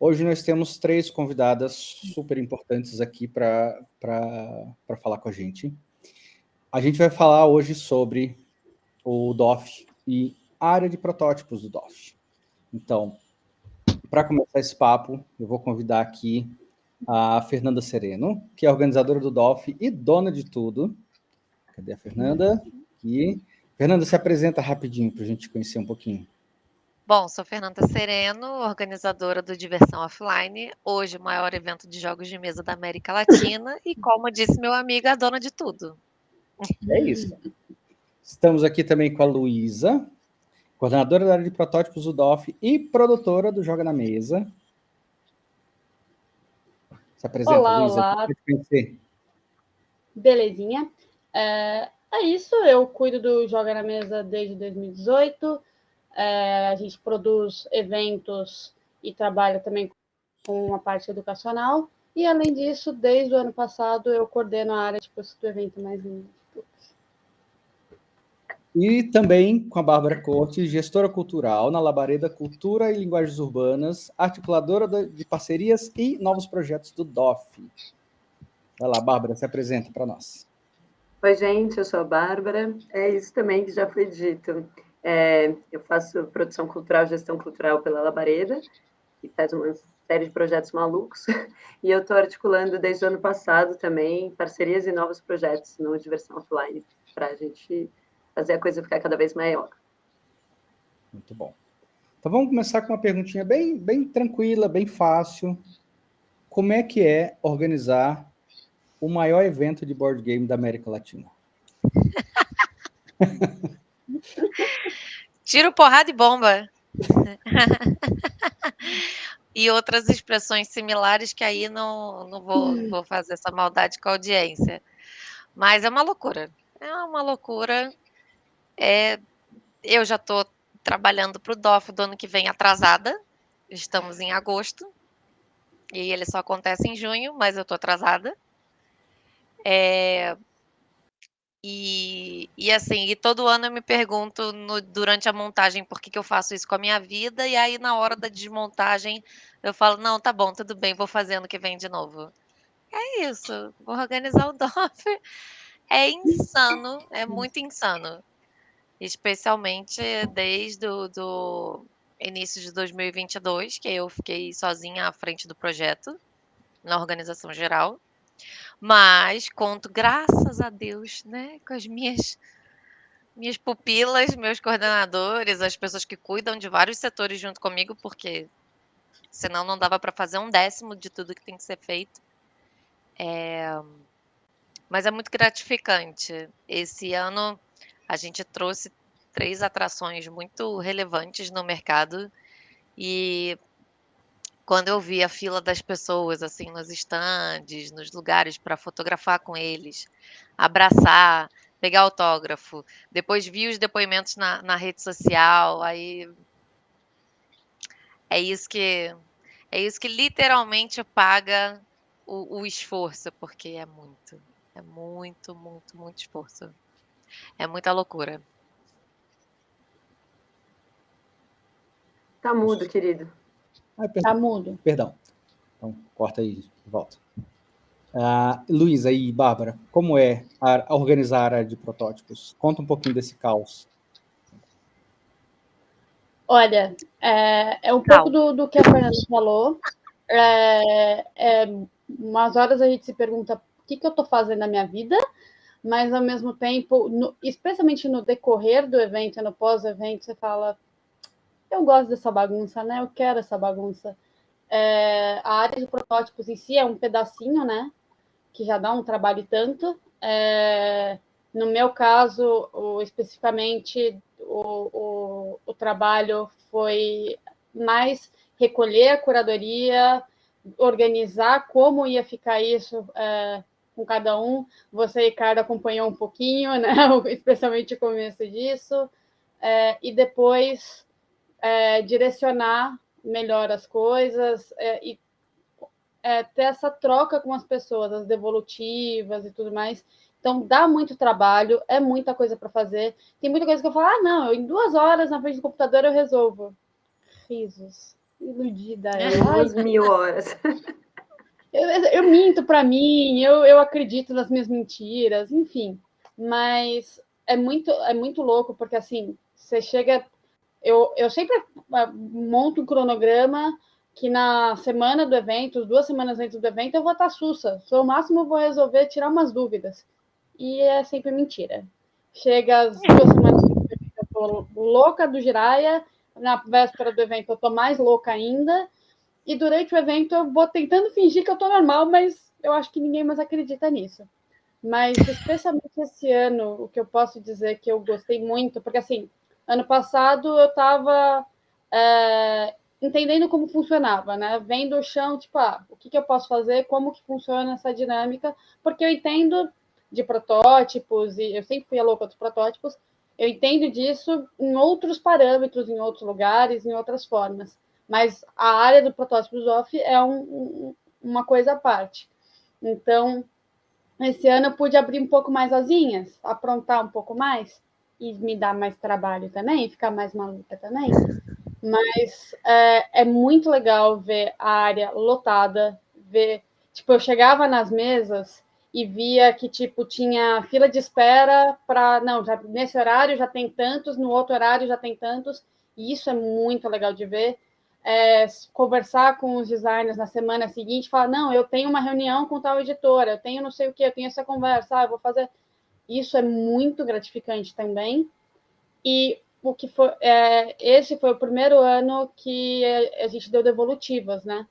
Hoje nós temos 3 convidadas super importantes aqui para falar com a gente. A gente vai falar hoje sobre o DOF e a área de protótipos do DOF. Então, para começar esse papo, eu vou convidar aqui a Fernanda Sereno, que é organizadora do DOF e dona de tudo. Cadê a Fernanda? Aqui. Fernanda, se apresenta rapidinho para a gente conhecer um pouquinho. Bom, sou Fernanda Sereno, organizadora do Diversão Offline, hoje o maior evento de jogos de mesa da América Latina e, como disse meu amigo, a dona de tudo. É isso. Estamos aqui também com a Luísa, coordenadora da área de protótipos do DOF e produtora do Joga na Mesa. Se apresenta, Olá, Luísa. olá. Belezinha. É isso, eu cuido do Joga na Mesa desde 2018. A gente produz eventos e trabalha também com uma parte educacional. E, além disso, desde o ano passado, eu coordeno a área do evento mais lindo de todos. E também com a Bárbara Corte, gestora cultural na Labareda Cultura e Linguagens Urbanas, articuladora de parcerias e novos projetos do DOF. Vai lá, Bárbara, se apresenta para nós. Oi, gente, eu sou a Bárbara. É isso também que já foi dito. Eu faço produção cultural, gestão cultural pela Labareda, e faz uma série de projetos malucos. E eu estou articulando desde o ano passado também parcerias e novos projetos no Diversão Offline, para a gente fazer a coisa ficar cada vez maior. Muito bom. Então vamos começar com uma perguntinha bem tranquila, bem fácil. Como é que é organizar o maior evento de board game da América Latina? Tiro, porrada e bomba. E outras expressões similares que aí não vou fazer essa maldade com a audiência. Mas é uma loucura. É uma loucura. Eu já estou trabalhando para o DOF do ano que vem atrasada. Estamos em agosto. E ele só acontece em junho, mas eu estou atrasada. E assim, e todo ano eu me pergunto durante a montagem por que eu faço isso com a minha vida, e aí na hora da desmontagem eu falo, não, tá bom, tudo bem, vou fazendo que vem de novo. É isso, vou organizar o DOF. É insano, é muito insano. Especialmente desde do início de 2022, que eu fiquei sozinha à frente do projeto, na organização geral. Mas conto, graças a Deus, né, com as minhas pupilas, meus coordenadores, as pessoas que cuidam de vários setores junto comigo, porque senão não dava para fazer 1/10 de tudo que tem que ser feito. Mas é muito gratificante. Esse ano a gente trouxe 3 atrações muito relevantes no mercado e quando eu vi a fila das pessoas, assim, nos estandes, nos lugares para fotografar com eles, abraçar, pegar autógrafo, depois vi os depoimentos na rede social, aí é isso que literalmente paga o esforço, porque é muito, muito, muito esforço. É muita loucura. Tá mudo, querido. Tá mudo. Perdão. Então, corta aí, volta. Luísa e Bárbara, como é organizar a área de protótipos? Conta um pouquinho desse caos. Olha, é um pouco do que a Fernanda falou. Umas horas a gente se pergunta o que eu estou fazendo na minha vida, mas, ao mesmo tempo, especialmente no decorrer do evento, no pós-evento, você fala, eu gosto dessa bagunça, né? Eu quero essa bagunça. A área de protótipos em si é um pedacinho, né? Que já dá um trabalho e tanto. No meu caso, especificamente, o trabalho foi mais recolher a curadoria, organizar como ia ficar isso com cada um. Você, Ricardo, acompanhou um pouquinho, né? Especialmente o começo disso. E depois direcionar melhor as coisas e ter essa troca com as pessoas, as devolutivas e tudo mais. Então, dá muito trabalho, é muita coisa para fazer. Tem muita coisa que eu falo, não, em 2 horas na frente do computador eu resolvo. Risos. iludida. Ai, 2.000 horas. eu minto para mim, eu acredito nas minhas mentiras, enfim. Mas é muito louco, porque assim, você chega. Eu sempre monto um cronograma que na semana do evento, 2 semanas antes do evento, eu vou estar sussa. No máximo, eu vou resolver tirar umas dúvidas. E é sempre mentira. Chega as 2 semanas antes do evento, eu tô louca do Jiraya. Na véspera do evento, eu tô mais louca ainda. E durante o evento, eu vou tentando fingir que eu tô normal, mas eu acho que ninguém mais acredita nisso. Mas, especialmente esse ano, o que eu posso dizer que eu gostei muito, porque, assim, ano passado eu estava entendendo como funcionava, né? Vendo o chão, tipo, o que eu posso fazer, como que funciona essa dinâmica, porque eu entendo de protótipos, e eu sempre fui a louca dos protótipos, eu entendo disso em outros parâmetros, em outros lugares, em outras formas. Mas a área do protótipo off é uma coisa à parte. Então, esse ano eu pude abrir um pouco mais asinhas, aprontar um pouco mais e me dar mais trabalho também, ficar mais maluca também. Mas é muito legal ver a área lotada, ver, tipo, eu chegava nas mesas e via que, tipo, tinha fila de espera para, não, já, nesse horário já tem tantos, no outro horário já tem tantos, e isso é muito legal de ver. Conversar com os designers na semana seguinte, falar, não, eu tenho uma reunião com tal editora, eu tenho não sei o que, eu tenho essa conversa, eu vou fazer. Isso é muito gratificante também. E o que foi, esse foi o primeiro ano que a gente deu devolutivas, né?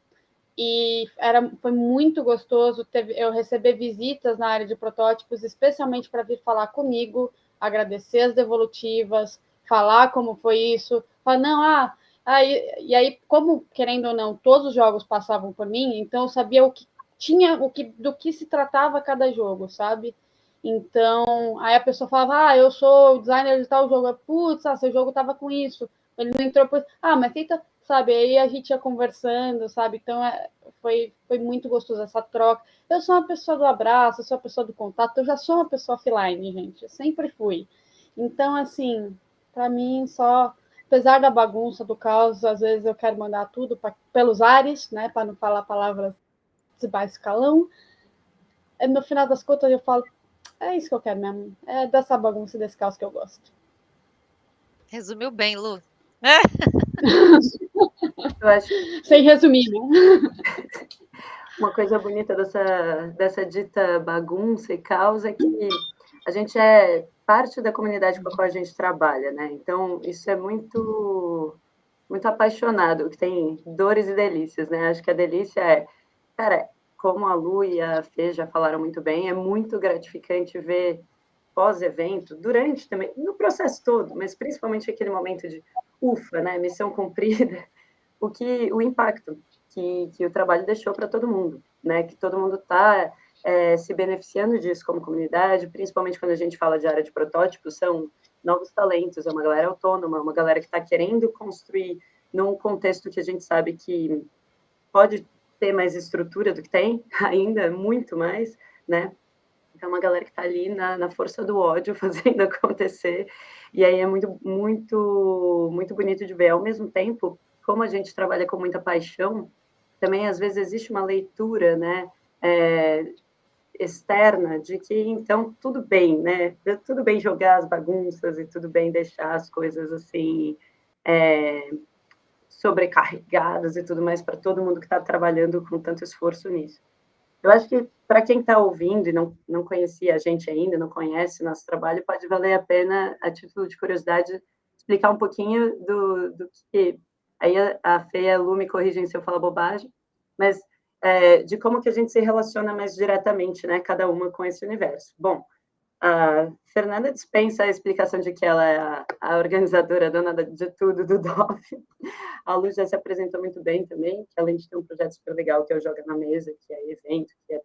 E foi muito gostoso eu receber visitas na área de protótipos, especialmente para vir falar comigo, agradecer as devolutivas, falar como foi isso, falar, não, e aí, como, querendo ou não, todos os jogos passavam por mim, então eu sabia o que tinha, do que se tratava cada jogo, sabe? Então, aí a pessoa falava, eu sou designer de tal jogo, putz, seu jogo tava com isso, ele não entrou por... mas tenta, sabe, aí a gente ia conversando, sabe, então foi muito gostoso essa troca. Eu sou uma pessoa do abraço, eu sou uma pessoa do contato, eu já sou uma pessoa offline, gente, eu sempre fui. Então, assim, para mim, só, apesar da bagunça, do caos, às vezes eu quero mandar tudo pelos ares, né, para não falar palavras de baixo escalão. No final das contas, eu falo, é isso que eu quero mesmo. É dessa bagunça e desse caos que eu gosto. Resumiu bem, Lu. Eu acho Sem resumir, né? uma coisa bonita dessa dita bagunça e caos é que a gente é parte da comunidade com a qual a gente trabalha, né? Então, isso é muito, muito apaixonado, que tem dores e delícias, né? Acho que a delícia cara, como a Lu e a Fê já falaram muito bem, é muito gratificante ver pós-evento, durante também, no processo todo, mas principalmente aquele momento de ufa, né? Missão cumprida, o impacto que o trabalho deixou para todo mundo, né? Que todo mundo está se beneficiando disso como comunidade, principalmente quando a gente fala de área de protótipos, são novos talentos, é uma galera autônoma, uma galera que está querendo construir num contexto que a gente sabe que pode ter mais estrutura do que tem, ainda muito mais, né? Então, uma galera que está ali na força do ódio, fazendo acontecer, e aí é muito, muito, muito bonito de ver. Ao mesmo tempo, como a gente trabalha com muita paixão, também às vezes existe uma leitura, né, externa de que então tudo bem, né, tudo bem jogar as bagunças e tudo bem deixar as coisas assim sobrecarregadas e tudo mais para todo mundo que está trabalhando com tanto esforço nisso. Eu acho que para quem está ouvindo e não conhecia a gente ainda, não conhece nosso trabalho, pode valer a pena, a título de curiosidade, explicar um pouquinho do que... Aí a Fê e a Lu me corrigem se eu falar bobagem, mas de como que a gente se relaciona mais diretamente, né, cada uma com esse universo. Bom, a Fernanda dispensa a explicação de que ela é a organizadora, dona de tudo do DOF. A Lu já se apresentou muito bem também, que além de ter um projeto super legal que é o Joga na Mesa, que é evento, que é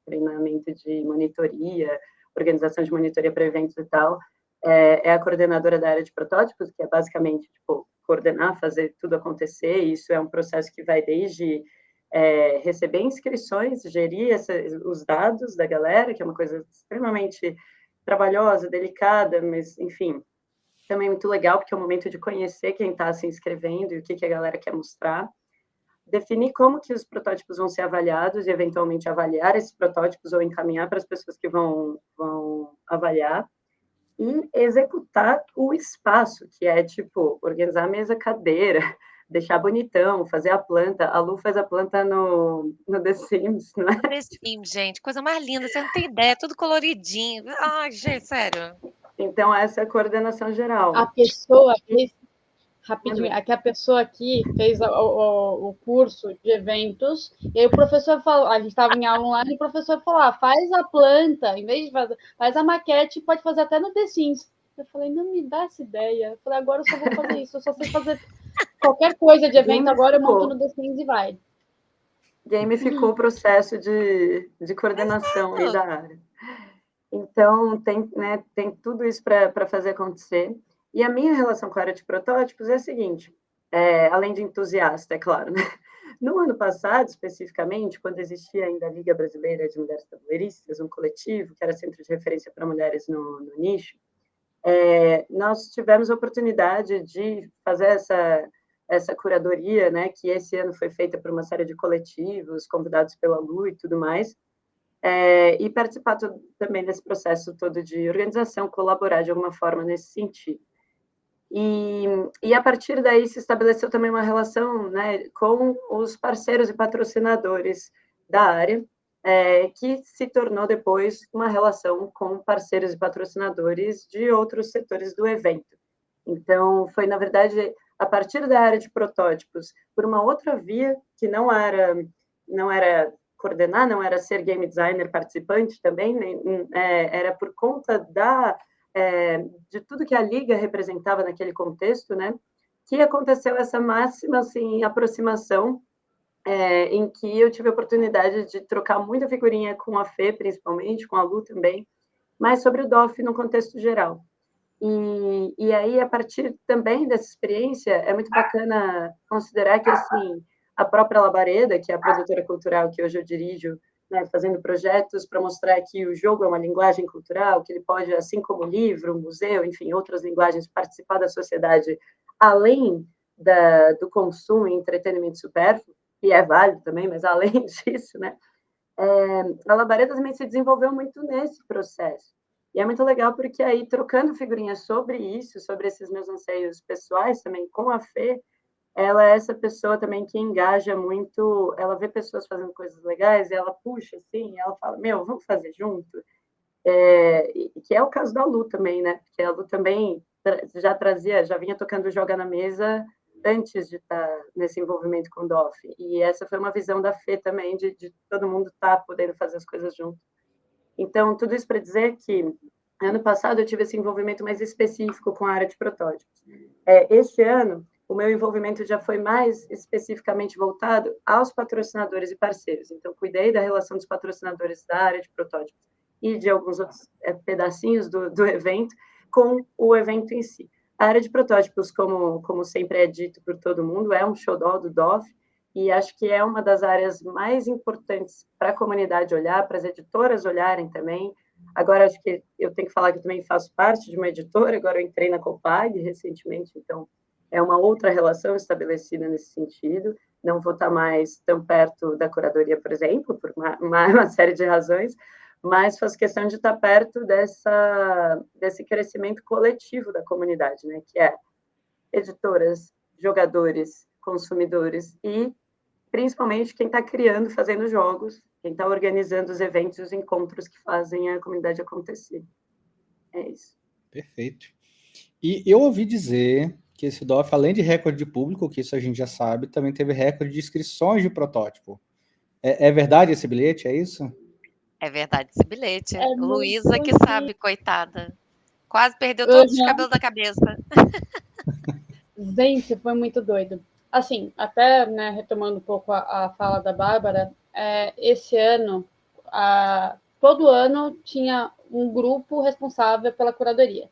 treinamento de monitoria, organização de monitoria para eventos e tal, é a coordenadora da área de protótipos, que é basicamente tipo, coordenar, fazer tudo acontecer. Isso é um processo que vai desde receber inscrições, gerir os dados da galera, que é uma coisa extremamente trabalhosa, delicada, mas, enfim, também muito legal, porque é o momento de conhecer quem está se inscrevendo e o que a galera quer mostrar. definir como que os protótipos vão ser avaliados e, eventualmente, avaliar esses protótipos ou encaminhar para as pessoas que vão avaliar, e executar o espaço, que é, tipo, organizar a mesa, cadeira, deixar bonitão, fazer a planta. A Lu faz a planta no The Sims, não é? The Sims, gente, coisa mais linda, você não tem ideia, tudo coloridinho. Ai, gente, sério. Então, essa é a coordenação geral. A pessoa fez, rapidinho, aqui a pessoa aqui fez o curso de eventos, e aí o professor falou, a gente estava em aula online, e o professor falou, faz a planta, em vez de fazer, faz a maquete, pode fazer até no The Sims. Eu falei, não me dá essa ideia. Eu falei, agora eu só vou fazer isso, eu só sei fazer qualquer coisa de evento, agora eu monto no The Sims e vai. Gamificou o processo de coordenação aí da área. Então, tem tudo isso para fazer acontecer. E a minha relação com a área de protótipos é a seguinte, além de entusiasta, é claro, né? No ano passado, especificamente, quando existia ainda a Liga Brasileira de Mulheres Tabuleiristas, um coletivo que era centro de referência para mulheres no nicho, nós tivemos a oportunidade de fazer essa curadoria, né, que esse ano foi feita por uma série de coletivos, convidados pela Lu e tudo mais, e participar também desse processo todo de organização, colaborar de alguma forma nesse sentido. E a partir daí se estabeleceu também uma relação, né, com os parceiros e patrocinadores da área, que se tornou depois uma relação com parceiros e patrocinadores de outros setores do evento. Então, foi, na verdade, a partir da área de protótipos, por uma outra via, que não era coordenar, não era ser game designer participante também, era por conta de tudo que a Liga representava naquele contexto, né, que aconteceu essa máxima assim, aproximação, em que eu tive a oportunidade de trocar muita figurinha com a Fê, principalmente, com a Lu também, mas sobre o DOF no contexto geral. E aí, a partir também dessa experiência, é muito bacana considerar que, assim, a própria Labareda, que é a produtora cultural que hoje eu dirijo, né, fazendo projetos para mostrar que o jogo é uma linguagem cultural, que ele pode, assim como o livro, o museu, enfim, outras linguagens, participar da sociedade além do consumo e entretenimento supérfluo, que é válido também, mas além disso, né, a Labareda também se desenvolveu muito nesse processo. E é muito legal porque aí, trocando figurinhas sobre isso, sobre esses meus anseios pessoais também com a Fê, ela é essa pessoa também que engaja muito, ela vê pessoas fazendo coisas legais e ela puxa, assim, ela fala, vamos fazer junto? Que é o caso da Lu também, né? Porque a Lu também já vinha tocando Joga na Mesa antes de estar nesse envolvimento com o DOF. E essa foi uma visão da Fê também, de todo mundo estar podendo fazer as coisas junto. Então, tudo isso para dizer que, ano passado, eu tive esse envolvimento mais específico com a área de protótipos. Esse ano, o meu envolvimento já foi mais especificamente voltado aos patrocinadores e parceiros. Então, cuidei da relação dos patrocinadores da área de protótipos e de alguns outros pedacinhos do evento com o evento em si. A área de protótipos, como sempre é dito por todo mundo, é um xodó do DOF, e acho que é uma das áreas mais importantes para a comunidade olhar, para as editoras olharem também. Agora, acho que eu tenho que falar que eu também faço parte de uma editora, agora eu entrei na Copag recentemente, então é uma outra relação estabelecida nesse sentido. Não vou estar mais tão perto da curadoria, por exemplo, por uma série de razões, mas faço questão de estar perto desse crescimento coletivo da comunidade, né? Que é editoras, jogadores, consumidores e, principalmente, quem está criando, fazendo jogos, quem está organizando os eventos e os encontros que fazem a comunidade acontecer. É isso. Perfeito. E eu ouvi dizer que esse DOF, além de recorde de público, que isso a gente já sabe, também teve recorde de inscrições de protótipo. É verdade esse bilhete, é isso? É verdade esse bilhete. Luísa que muito sabe, coitada. Quase perdeu todos os cabelos da cabeça. Gente, foi muito doido. Assim, até, né, retomando um pouco a fala da Bárbara, esse ano, todo ano tinha um grupo responsável pela curadoria.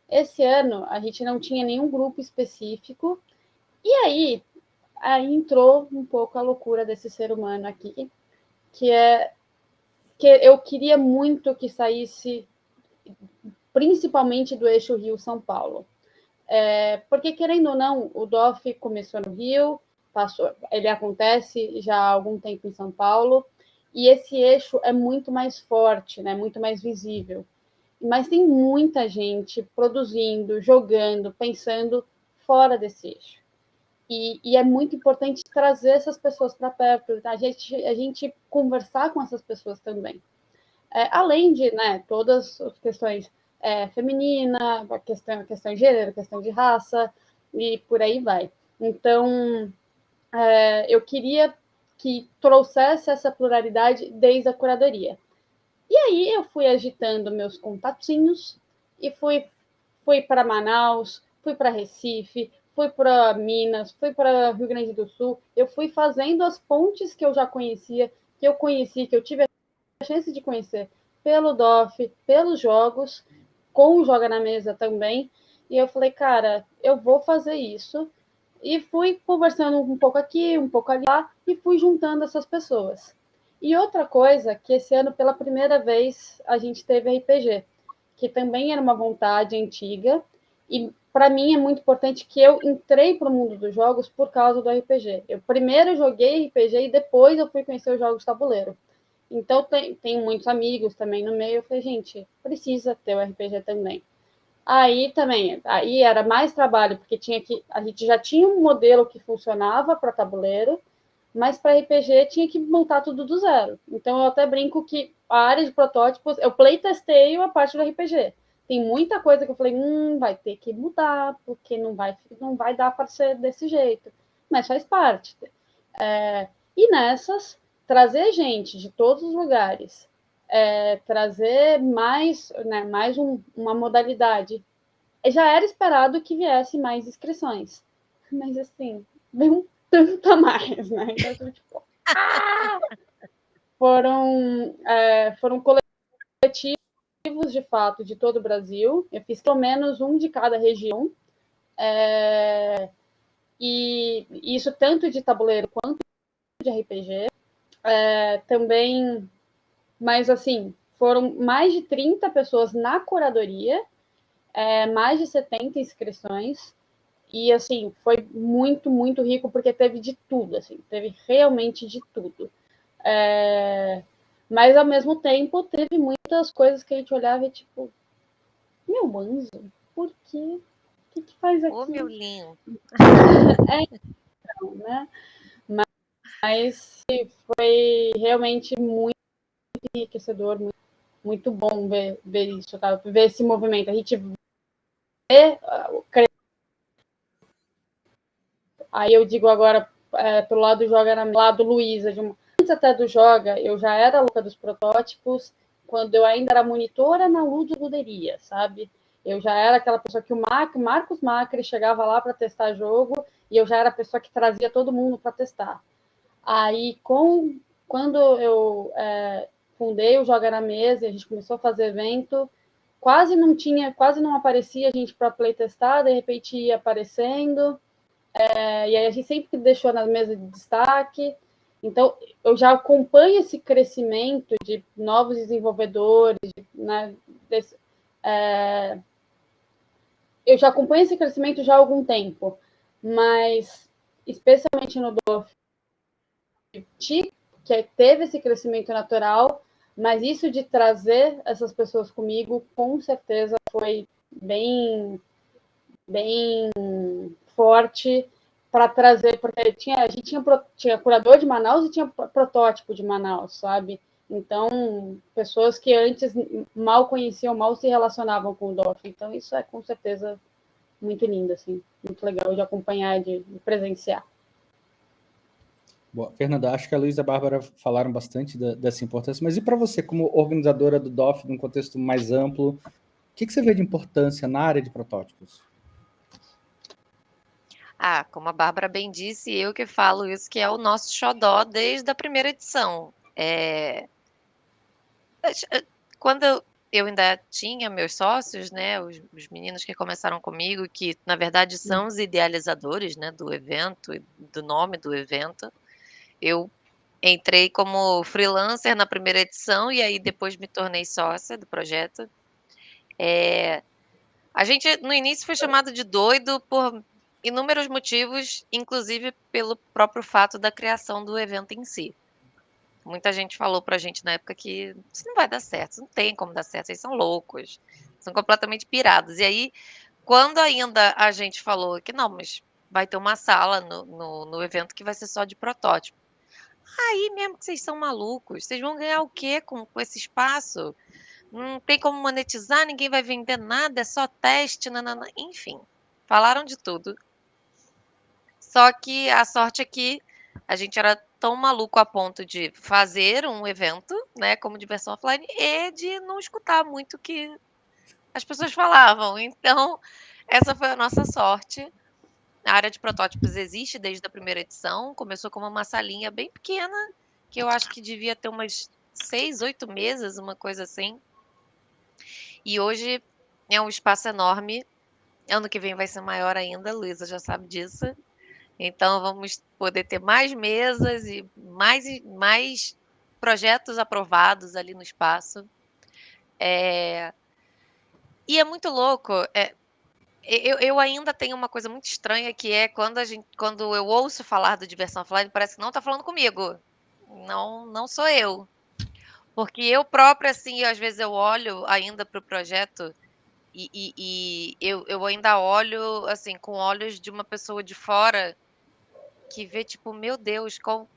Esse ano, a gente não tinha nenhum grupo específico, e aí entrou um pouco a loucura desse ser humano aqui, que eu queria muito que saísse, principalmente do eixo Rio-São Paulo. Porque, querendo ou não, o DOF começou no Rio, ele acontece já há algum tempo em São Paulo, e esse eixo é muito mais forte, né? Muito mais visível. Mas tem muita gente produzindo, jogando, pensando fora desse eixo. E é muito importante trazer essas pessoas para perto, a gente conversar com essas pessoas também. Além de, né, todas as questões feminina, a questão de gênero, a questão de raça, e por aí vai. Então, eu queria que trouxesse essa pluralidade desde a curadoria. E aí eu fui agitando meus contatinhos e fui para Manaus, fui para Recife, fui para Minas, fui para Rio Grande do Sul. Eu fui fazendo as pontes que eu já conhecia, que eu conheci, que eu tive a chance de conhecer pelo DOF, pelos jogos, com o Joga na Mesa também. E eu falei, cara, eu vou fazer isso. E fui conversando um pouco aqui, um pouco ali, e fui juntando essas pessoas. E outra coisa, que esse ano, pela primeira vez, a gente teve RPG, que também era uma vontade antiga, e para mim é muito importante que eu entrei para o mundo dos jogos por causa do RPG. Eu primeiro joguei RPG e depois eu fui conhecer os jogos de tabuleiro. Então, tem muitos amigos também no meio. Eu falei, gente, precisa ter o RPG também. Aí também, aí era mais trabalho, porque a gente já tinha um modelo que funcionava para tabuleiro, mas para RPG tinha que montar tudo do zero. Então, eu até brinco que a área de protótipos, eu playtestei a parte do RPG. Tem muita coisa que eu falei, vai ter que mudar, porque não vai dar para ser desse jeito. Mas faz parte. E nessas, trazer gente de todos os lugares, trazer mais, né, uma modalidade. Já era esperado que viesse mais inscrições, mas assim, veio tanto a mais, né? Então, tipo, foram coletivos de fato de todo o Brasil. Eu fiz pelo menos um de cada região. E isso tanto de tabuleiro quanto de RPG. Também, mas assim, foram mais de 30 pessoas na curadoria, mais de 70 inscrições, e assim, foi muito, muito rico, porque teve de tudo, assim, teve realmente de tudo. Mas ao mesmo tempo, teve muitas coisas que a gente olhava e tipo, meu anjo, por quê? O que faz aqui? Ô, meu lindo. Não, né? Mas foi realmente muito enriquecedor, muito, muito bom ver isso, tá? Ver esse movimento. A gente vê aí eu digo agora pelo lado do Joga, lado Luísa, antes até do Joga, eu já era louca dos protótipos, quando eu ainda era monitora na Ludoluderia, sabe? Eu já era aquela pessoa que o Marcos Macri chegava lá para testar jogo, e eu já era a pessoa que trazia todo mundo para testar. Aí, quando eu fundei o Joga na Mesa e a gente começou a fazer evento, quase não aparecia gente para playtestar, de repente ia aparecendo, e aí a gente sempre deixou na mesa de destaque. Então, eu já acompanho esse crescimento de novos desenvolvedores, né, eu já acompanho esse crescimento já há algum tempo, mas especialmente no DOF, que teve esse crescimento natural, mas isso de trazer essas pessoas comigo, com certeza foi bem, bem forte para trazer, porque a gente tinha curador de Manaus e tinha protótipo de Manaus, sabe? Então, pessoas que antes mal conheciam, mal se relacionavam com o DOF. Então, isso é com certeza muito lindo, assim, muito legal de acompanhar, de presenciar. Boa. Fernanda, acho que a Luísa e a Bárbara falaram bastante dessa importância, mas e para você, como organizadora do DOF, num contexto mais amplo, o que você vê de importância na área de protótipos? Como a Bárbara bem disse, eu que falo isso, que é o nosso xodó desde a primeira edição. Quando eu ainda tinha meus sócios, né, os meninos que começaram comigo, que na verdade são os idealizadores, né, do evento, do nome do evento, eu entrei como freelancer na primeira edição e aí depois me tornei sócia do projeto. A gente no início foi chamado de doido por inúmeros motivos, inclusive pelo próprio fato da criação do evento em si. Muita gente falou pra gente na época que isso não vai dar certo, isso não tem como dar certo, vocês são loucos, são completamente pirados. E aí, quando ainda a gente falou que não, mas vai ter uma sala no evento que vai ser só de protótipo. Aí mesmo que vocês são malucos, vocês vão ganhar o quê com esse espaço? Não tem como monetizar, ninguém vai vender nada, é só teste, nanana. Enfim, falaram de tudo. Só que a sorte é que a gente era tão maluco a ponto de fazer um evento, né, como diversão offline, e de não escutar muito o que as pessoas falavam. Então, essa foi a nossa sorte. A área de protótipos existe desde a primeira edição, começou como uma salinha bem pequena, que eu acho que devia ter umas 6, 8 mesas, uma coisa assim. E hoje é um espaço enorme. Ano que vem vai ser maior ainda, a Luísa já sabe disso. Então vamos poder ter mais mesas e mais projetos aprovados ali no espaço. E é muito louco. Eu ainda tenho uma coisa muito estranha que é quando eu ouço falar do Diversão Offline, parece que não está falando comigo. Não sou eu. Porque eu própria, assim, às vezes eu olho ainda para o projeto e eu ainda olho, assim, com olhos de uma pessoa de fora que vê, tipo, meu Deus, como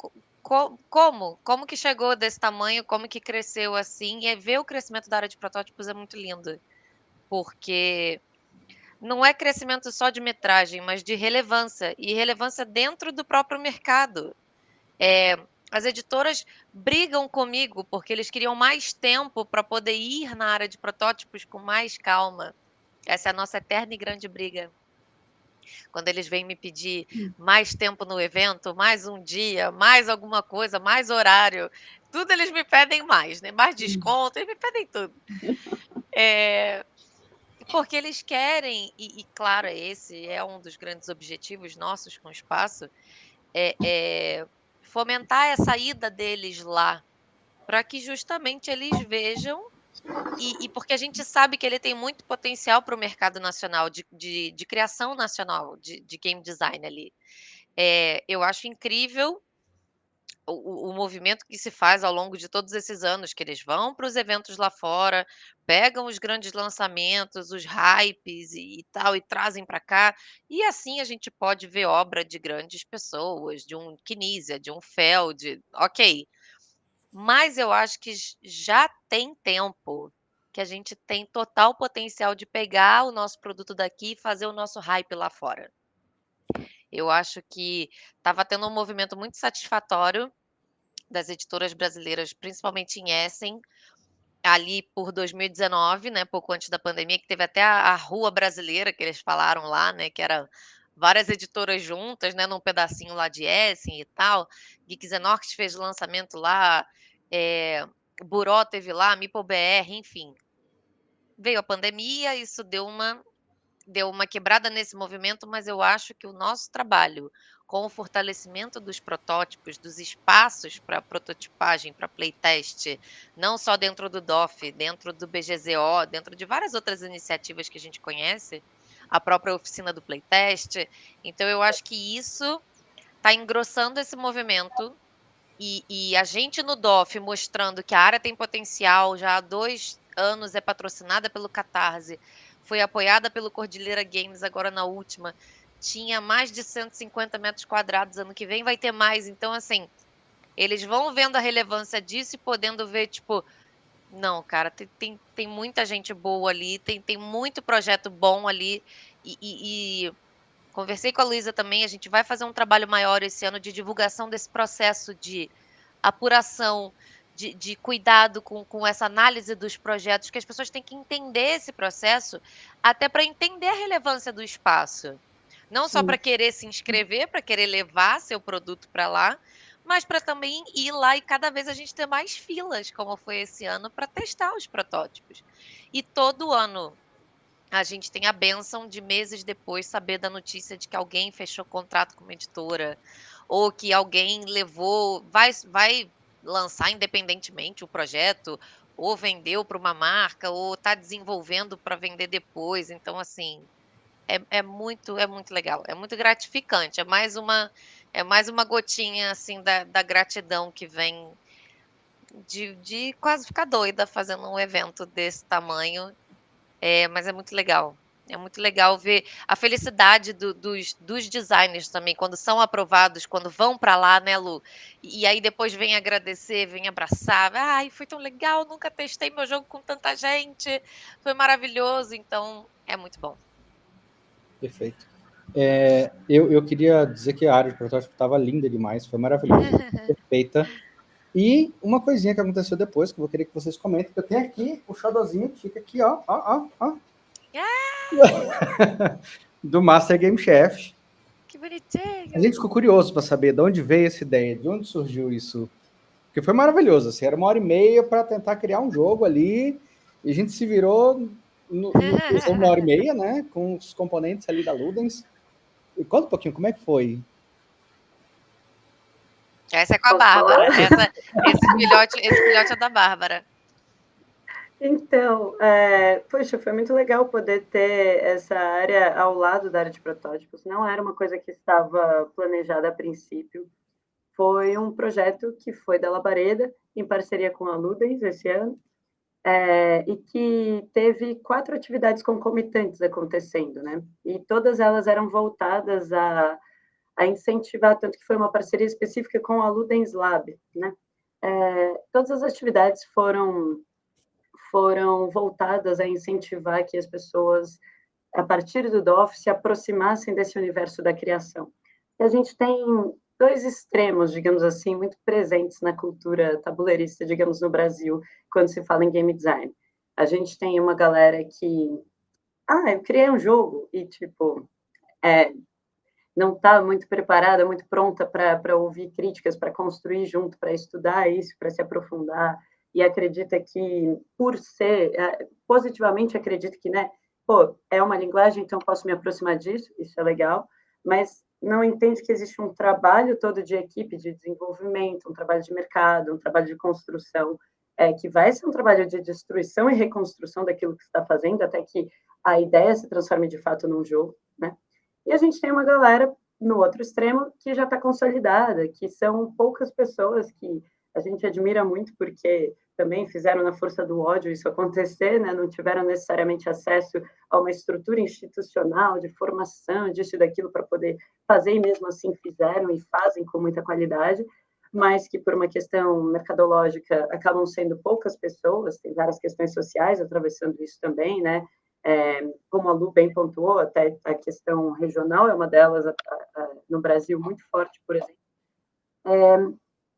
que chegou desse tamanho, como que cresceu assim, e ver o crescimento da área de protótipos é muito lindo, porque não é crescimento só de metragem, mas de relevância, e relevância dentro do próprio mercado. As editoras brigam comigo porque eles queriam mais tempo para poder ir na área de protótipos com mais calma. Essa é a nossa eterna e grande briga. Quando eles vêm me pedir mais tempo no evento, mais um dia, mais alguma coisa, mais horário, tudo eles me pedem mais, né? Mais desconto, eles me pedem tudo. Porque eles querem, e claro, esse é um dos grandes objetivos nossos com o espaço, é fomentar essa ida deles lá, para que justamente eles vejam, e porque a gente sabe que ele tem muito potencial para o mercado nacional, de criação nacional, de game design ali. Eu acho incrível o movimento que se faz ao longo de todos esses anos, que eles vão para os eventos lá fora, pegam os grandes lançamentos, os hypes e tal, e trazem para cá. E assim a gente pode ver obra de grandes pessoas, de um Kinesia, de um Feld, ok. Mas eu acho que já tem tempo que a gente tem total potencial de pegar o nosso produto daqui e fazer o nosso hype lá fora. Eu acho que estava tendo um movimento muito satisfatório das editoras brasileiras, principalmente em Essen, ali por 2019, né, pouco antes da pandemia, que teve até a Rua Brasileira, que eles falaram lá, né, que era várias editoras juntas, né, num pedacinho lá de Essen e tal. Geeks Enox fez lançamento lá, Buró teve lá, Meeple BR, enfim. Veio a pandemia, isso deu uma quebrada nesse movimento, mas eu acho que o nosso trabalho com o fortalecimento dos protótipos, dos espaços para prototipagem, para playtest, não só dentro do DOF, dentro do BGZO, dentro de várias outras iniciativas que a gente conhece, a própria oficina do playtest. Então, eu acho que isso está engrossando esse movimento e a gente no DOF mostrando que a área tem potencial, já há 2 anos é patrocinada pelo Catarse, foi apoiada pelo Cordilheira Games agora na última, tinha mais de 150 metros quadrados, ano que vem vai ter mais. Então, assim, eles vão vendo a relevância disso e podendo ver, tipo, não, cara, tem muita gente boa ali, tem muito projeto bom ali, e conversei com a Luísa também, a gente vai fazer um trabalho maior esse ano de divulgação desse processo de apuração, de cuidado com essa análise dos projetos, que as pessoas têm que entender esse processo, até para entender a relevância do espaço. Não só para querer se inscrever, para querer levar seu produto para lá, mas para também ir lá e cada vez a gente ter mais filas, como foi esse ano, para testar os protótipos. E todo ano a gente tem a bênção de meses depois saber da notícia de que alguém fechou contrato com uma editora, ou que alguém vai lançar independentemente o projeto, ou vendeu para uma marca, ou está desenvolvendo para vender depois. Então, assim, é muito legal, é muito gratificante, é mais uma gotinha, assim, da gratidão que vem de quase ficar doida fazendo um evento desse tamanho, mas é muito legal ver a felicidade dos designers também, quando são aprovados, quando vão para lá, né, Lu? E aí depois vem agradecer, vem abraçar, "Ai, foi tão legal, nunca testei meu jogo com tanta gente, foi maravilhoso", então é muito bom. Perfeito. Eu queria dizer que a área de protótipo estava linda demais, foi maravilhosa, perfeita. E uma coisinha que aconteceu depois, que eu vou querer que vocês comentem, que eu tenho aqui o xodózinho que fica aqui, ó. Do Master Game Chef. Que bonitinho! A gente ficou curioso para saber de onde veio essa ideia, de onde surgiu isso. Porque foi maravilhoso, assim, era 1h30 para tentar criar um jogo ali, e a gente se virou usou 1h30, né, com os componentes ali da Ludens. E conta um pouquinho, como é que foi? Essa é com a Bárbara, esse filhote é da Bárbara. Então, poxa, foi muito legal poder ter essa área ao lado da área de protótipos. Não era uma coisa que estava planejada a princípio. Foi um projeto que foi da Labareda, em parceria com a Ludens esse ano, e que teve 4 atividades concomitantes acontecendo, né? E todas elas eram voltadas a incentivar, tanto que foi uma parceria específica com a Ludens Lab, né? Todas as atividades foram voltadas a incentivar que as pessoas, a partir do DOF, se aproximassem desse universo da criação. E a gente tem 2 extremos, digamos assim, muito presentes na cultura tabuleirista, digamos, no Brasil, quando se fala em game design. A gente tem uma galera que, eu criei um jogo e, tipo, não está muito preparada, muito pronta para ouvir críticas, para construir junto, para estudar isso, para se aprofundar, e acredita que, por ser, positivamente acredita que, né, é uma linguagem, então posso me aproximar disso, isso é legal, mas não entende que existe um trabalho todo de equipe, de desenvolvimento, um trabalho de mercado, um trabalho de construção, que vai ser um trabalho de destruição e reconstrução daquilo que está fazendo, até que a ideia se transforme de fato num jogo, né? E a gente tem uma galera no outro extremo que já está consolidada, que são poucas pessoas que a gente admira muito porque também fizeram na força do ódio isso acontecer, né? Não tiveram necessariamente acesso a uma estrutura institucional de formação, disso e daquilo para poder fazer, e mesmo assim fizeram e fazem com muita qualidade, mas que por uma questão mercadológica acabam sendo poucas pessoas, tem várias questões sociais atravessando isso também, né? Como a Lu bem pontuou, até a questão regional é uma delas no Brasil muito forte, por exemplo.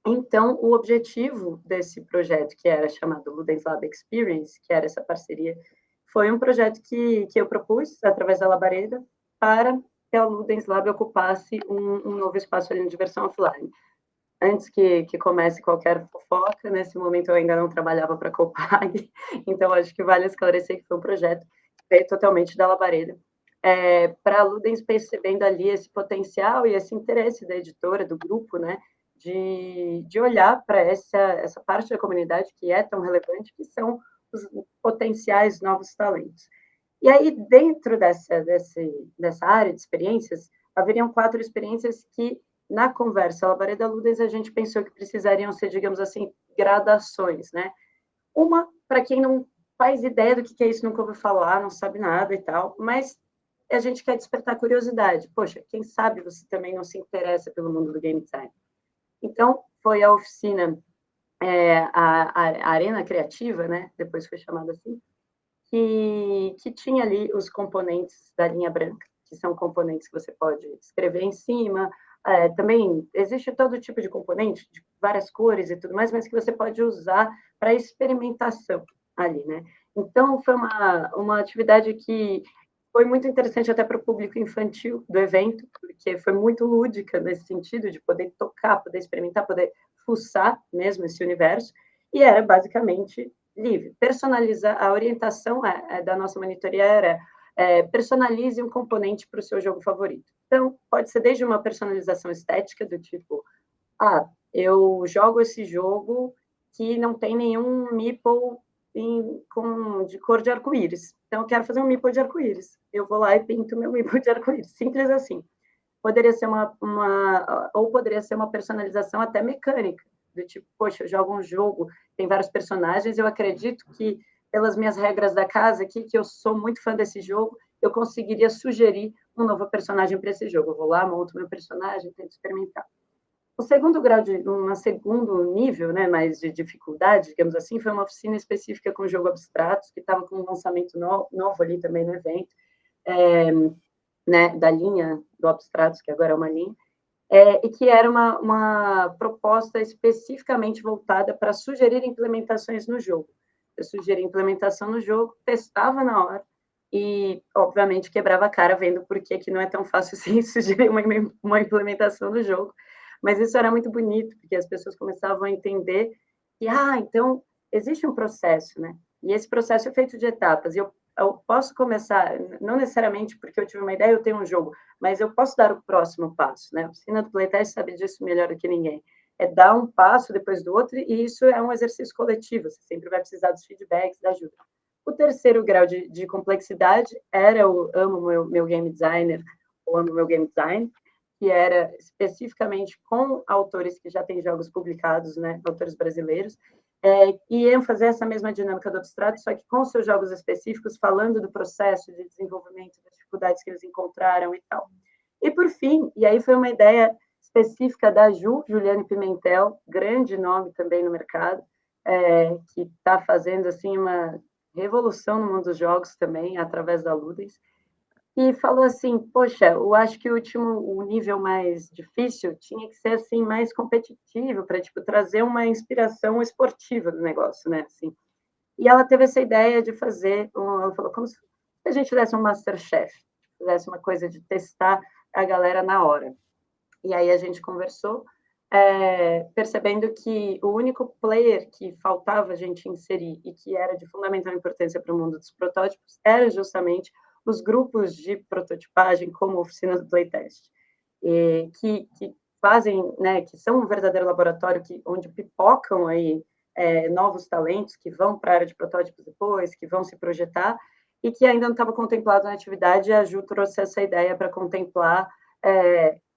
Então, o objetivo desse projeto, que era chamado Ludens Lab Experience, que era essa parceria, foi um projeto que eu propus, através da Labareda, para que a Ludens Lab ocupasse um novo espaço ali de diversão offline. Antes que comece qualquer fofoca, nesse momento eu ainda não trabalhava para a Copag, então acho que vale esclarecer que foi um projeto que veio totalmente da Labareda, para a Ludens percebendo ali esse potencial e esse interesse da editora, do grupo, né, de olhar para essa parte da comunidade que é tão relevante, que são os potenciais novos talentos. E aí, dentro dessa área de experiências, haveriam 4 experiências que, na conversa Labareda Ludens, a gente pensou que precisariam ser, digamos assim, gradações, né? Uma, para quem não faz ideia do que é isso, nunca ouviu falar, não sabe nada e tal, mas a gente quer despertar curiosidade. Poxa, quem sabe você também não se interessa pelo mundo do game design. Então, foi a oficina, a Arena Criativa, né? Depois foi chamada assim, que tinha ali os componentes da linha branca, que são componentes que você pode escrever em cima. Também existe todo tipo de componente, de várias cores e tudo mais, mas que você pode usar para experimentação ali, né? Então, foi uma atividade que foi muito interessante até para o público infantil do evento, porque foi muito lúdica nesse sentido, de poder tocar, poder experimentar, poder fuçar mesmo esse universo, e era basicamente livre. Personalizar, a orientação da nossa monitoria era personalize um componente para o seu jogo favorito. Então, pode ser desde uma personalização estética, do tipo, eu jogo esse jogo que não tem nenhum meeple de cor de arco-íris. Então, eu quero fazer um meeple de arco-íris. Eu vou lá e pinto meu meeple de arco-íris. Simples assim. Poderia ser ou poderia ser uma personalização até mecânica, do tipo, poxa, eu jogo um jogo, tem vários personagens, eu acredito que, pelas minhas regras da casa aqui, que eu sou muito fã desse jogo, eu conseguiria sugerir um novo personagem para esse jogo. Eu vou lá, monto meu personagem, tento experimentar. O segundo grau segundo nível, né, mais de dificuldade, digamos assim, foi uma oficina específica com jogo abstratos, que estava com um lançamento novo ali também no evento, né, da linha do abstratos, que agora é uma linha, e que era uma proposta especificamente voltada para sugerir implementações no jogo. Eu sugeria implementação no jogo, testava na hora, e, obviamente, quebrava a cara vendo por que não é tão fácil assim sugerir uma implementação no jogo. Mas isso era muito bonito, porque as pessoas começavam a entender que, então, existe um processo, né? E esse processo é feito de etapas, e eu posso começar, não necessariamente porque eu tive uma ideia, eu tenho um jogo, mas eu posso dar o próximo passo, né? A oficina do Playtest sabe disso melhor do que ninguém. É dar um passo depois do outro, e isso é um exercício coletivo, você sempre vai precisar dos feedbacks, da ajuda. O terceiro grau de complexidade era o amo meu game designer, ou amo meu game design, que era especificamente com autores que já têm jogos publicados, né, autores brasileiros, e iam fazer essa mesma dinâmica do abstrato, só que com seus jogos específicos, falando do processo de desenvolvimento, das dificuldades que eles encontraram e tal. E, por fim, e aí foi uma ideia específica da Juliane Pimentel, grande nome também no mercado, que está fazendo assim uma revolução no mundo dos jogos também, através da Ludens, e falou assim, poxa, eu acho que o nível mais difícil tinha que ser assim mais competitivo para tipo trazer uma inspiração esportiva do negócio, né? Assim. E ela teve essa ideia de fazer, ela falou como se a gente fizesse um MasterChef, fizesse uma coisa de testar a galera na hora. E aí a gente conversou, percebendo que o único player que faltava a gente inserir e que era de fundamental importância para o mundo dos protótipos era justamente os grupos de prototipagem, como a oficina do Playtest, que fazem, né, que são um verdadeiro laboratório onde pipocam aí novos talentos que vão para a área de protótipos depois, que vão se projetar, e que ainda não estava contemplado na atividade, e a Ju trouxe essa ideia para contemplar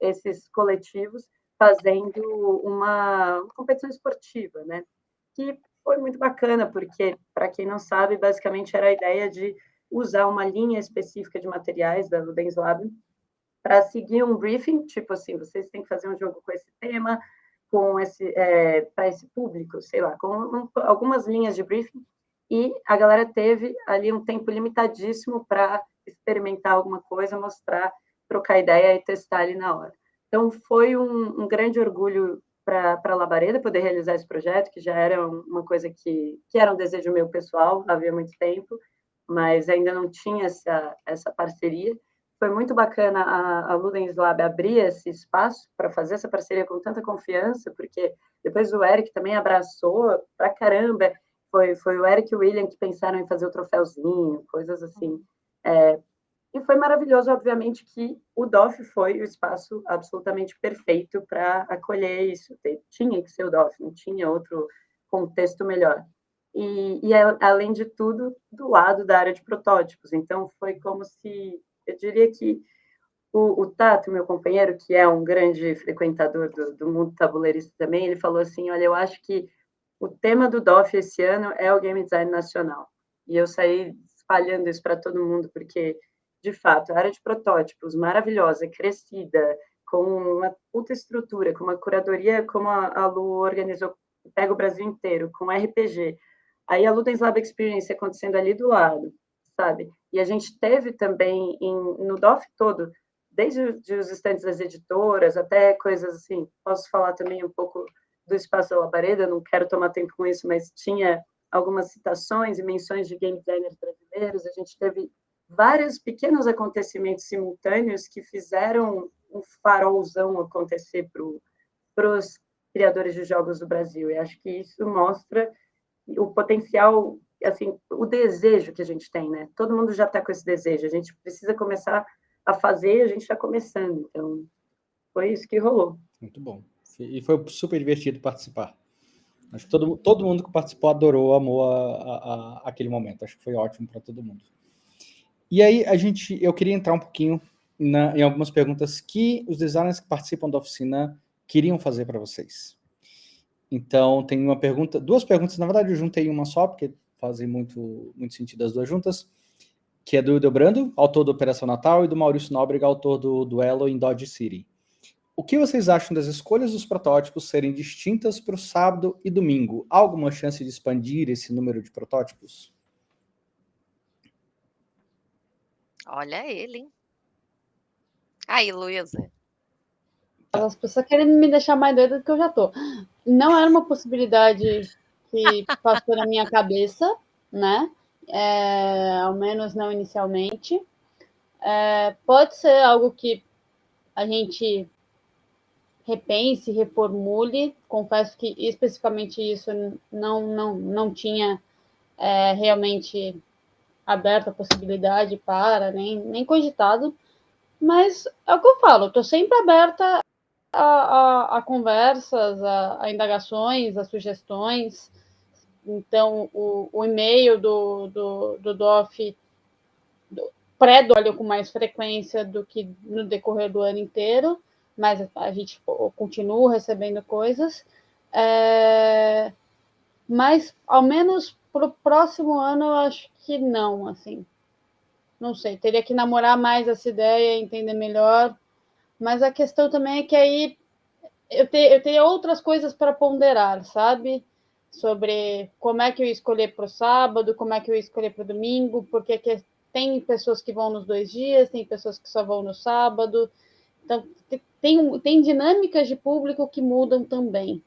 esses coletivos fazendo uma competição esportiva, né? Que foi muito bacana, porque, para quem não sabe, basicamente era a ideia de usar uma linha específica de materiais da Ludens Lab para seguir um briefing, tipo assim, vocês têm que fazer um jogo com esse tema, com para esse público, sei lá, com algumas linhas de briefing, e a galera teve ali um tempo limitadíssimo para experimentar alguma coisa, mostrar, trocar ideia e testar ali na hora. Então, foi um grande orgulho para a Labareda poder realizar esse projeto, que já era uma coisa que era um desejo meu pessoal, havia muito tempo, mas ainda não tinha essa parceria. Foi muito bacana a Ludens Lab abrir esse espaço para fazer essa parceria com tanta confiança, porque depois o Eric também abraçou pra caramba. Foi o Eric e o William que pensaram em fazer o troféuzinho, coisas assim. E foi maravilhoso, obviamente, que o DOF foi o espaço absolutamente perfeito para acolher isso. Tinha que ser o DOF, não tinha outro contexto melhor. E, além de tudo, do lado da área de protótipos. Então, foi como se, eu diria que o Tato, meu companheiro, que é um grande frequentador do mundo tabuleirista também, ele falou assim, olha, eu acho que o tema do DOF esse ano é o Game Design Nacional. E eu saí espalhando isso para todo mundo, porque, de fato, a área de protótipos maravilhosa, crescida, com uma puta estrutura, com uma curadoria como a Lu organizou, pega o Brasil inteiro, com RPG. Aí a Ludens Lab Experience acontecendo ali do lado, sabe? E a gente teve também no DOF todo, desde os estandes das editoras até coisas assim, posso falar também um pouco do Espaço da Labareda, não quero tomar tempo com isso, mas tinha algumas citações e menções de game designers brasileiros, a gente teve vários pequenos acontecimentos simultâneos que fizeram um farolzão acontecer para os criadores de jogos do Brasil, e acho que isso mostra o potencial, assim, o desejo que a gente tem, né? Todo mundo já está com esse desejo, a gente precisa começar a fazer, a gente está começando, então foi isso que rolou. Muito bom. E foi super divertido participar. Acho que todo mundo que participou adorou, amou aquele momento. Acho que foi ótimo para todo mundo. E aí, eu queria entrar um pouquinho em algumas perguntas que os designers que participam da oficina queriam fazer para vocês. Então, tem duas perguntas, na verdade eu juntei uma só, porque fazem muito sentido as duas juntas, que é do Hildebrando, autor do Operação Natal, e do Maurício Nóbrega, autor do Duelo em Dodge City. O que vocês acham das escolhas dos protótipos serem distintas para o sábado e domingo? Há alguma chance de expandir esse número de protótipos? Olha ele, hein? Aí, Luísa. As pessoas querem me deixar mais doida do que eu já tô. Não era uma possibilidade que passou na minha cabeça, né? Ao menos não inicialmente. Pode ser algo que a gente repense, reformule. Confesso que especificamente isso não tinha realmente aberto a possibilidade para, nem cogitado. Mas é o que eu falo, estou sempre aberta a conversas, a indagações, a sugestões. Então, o e-mail do DOF pré-olho com mais frequência do que no decorrer do ano inteiro, mas a gente continua recebendo coisas. Mas, ao menos para o próximo ano, eu acho que não, assim. Não sei, teria que namorar mais essa ideia, entender melhor. Mas a questão também é que aí eu tenho outras coisas para ponderar, sabe? Sobre como é que eu escolher para o sábado, como é que eu escolher para o domingo, porque tem pessoas que vão nos 2 dias, tem pessoas que só vão no sábado. Então, tem dinâmicas de público que mudam também.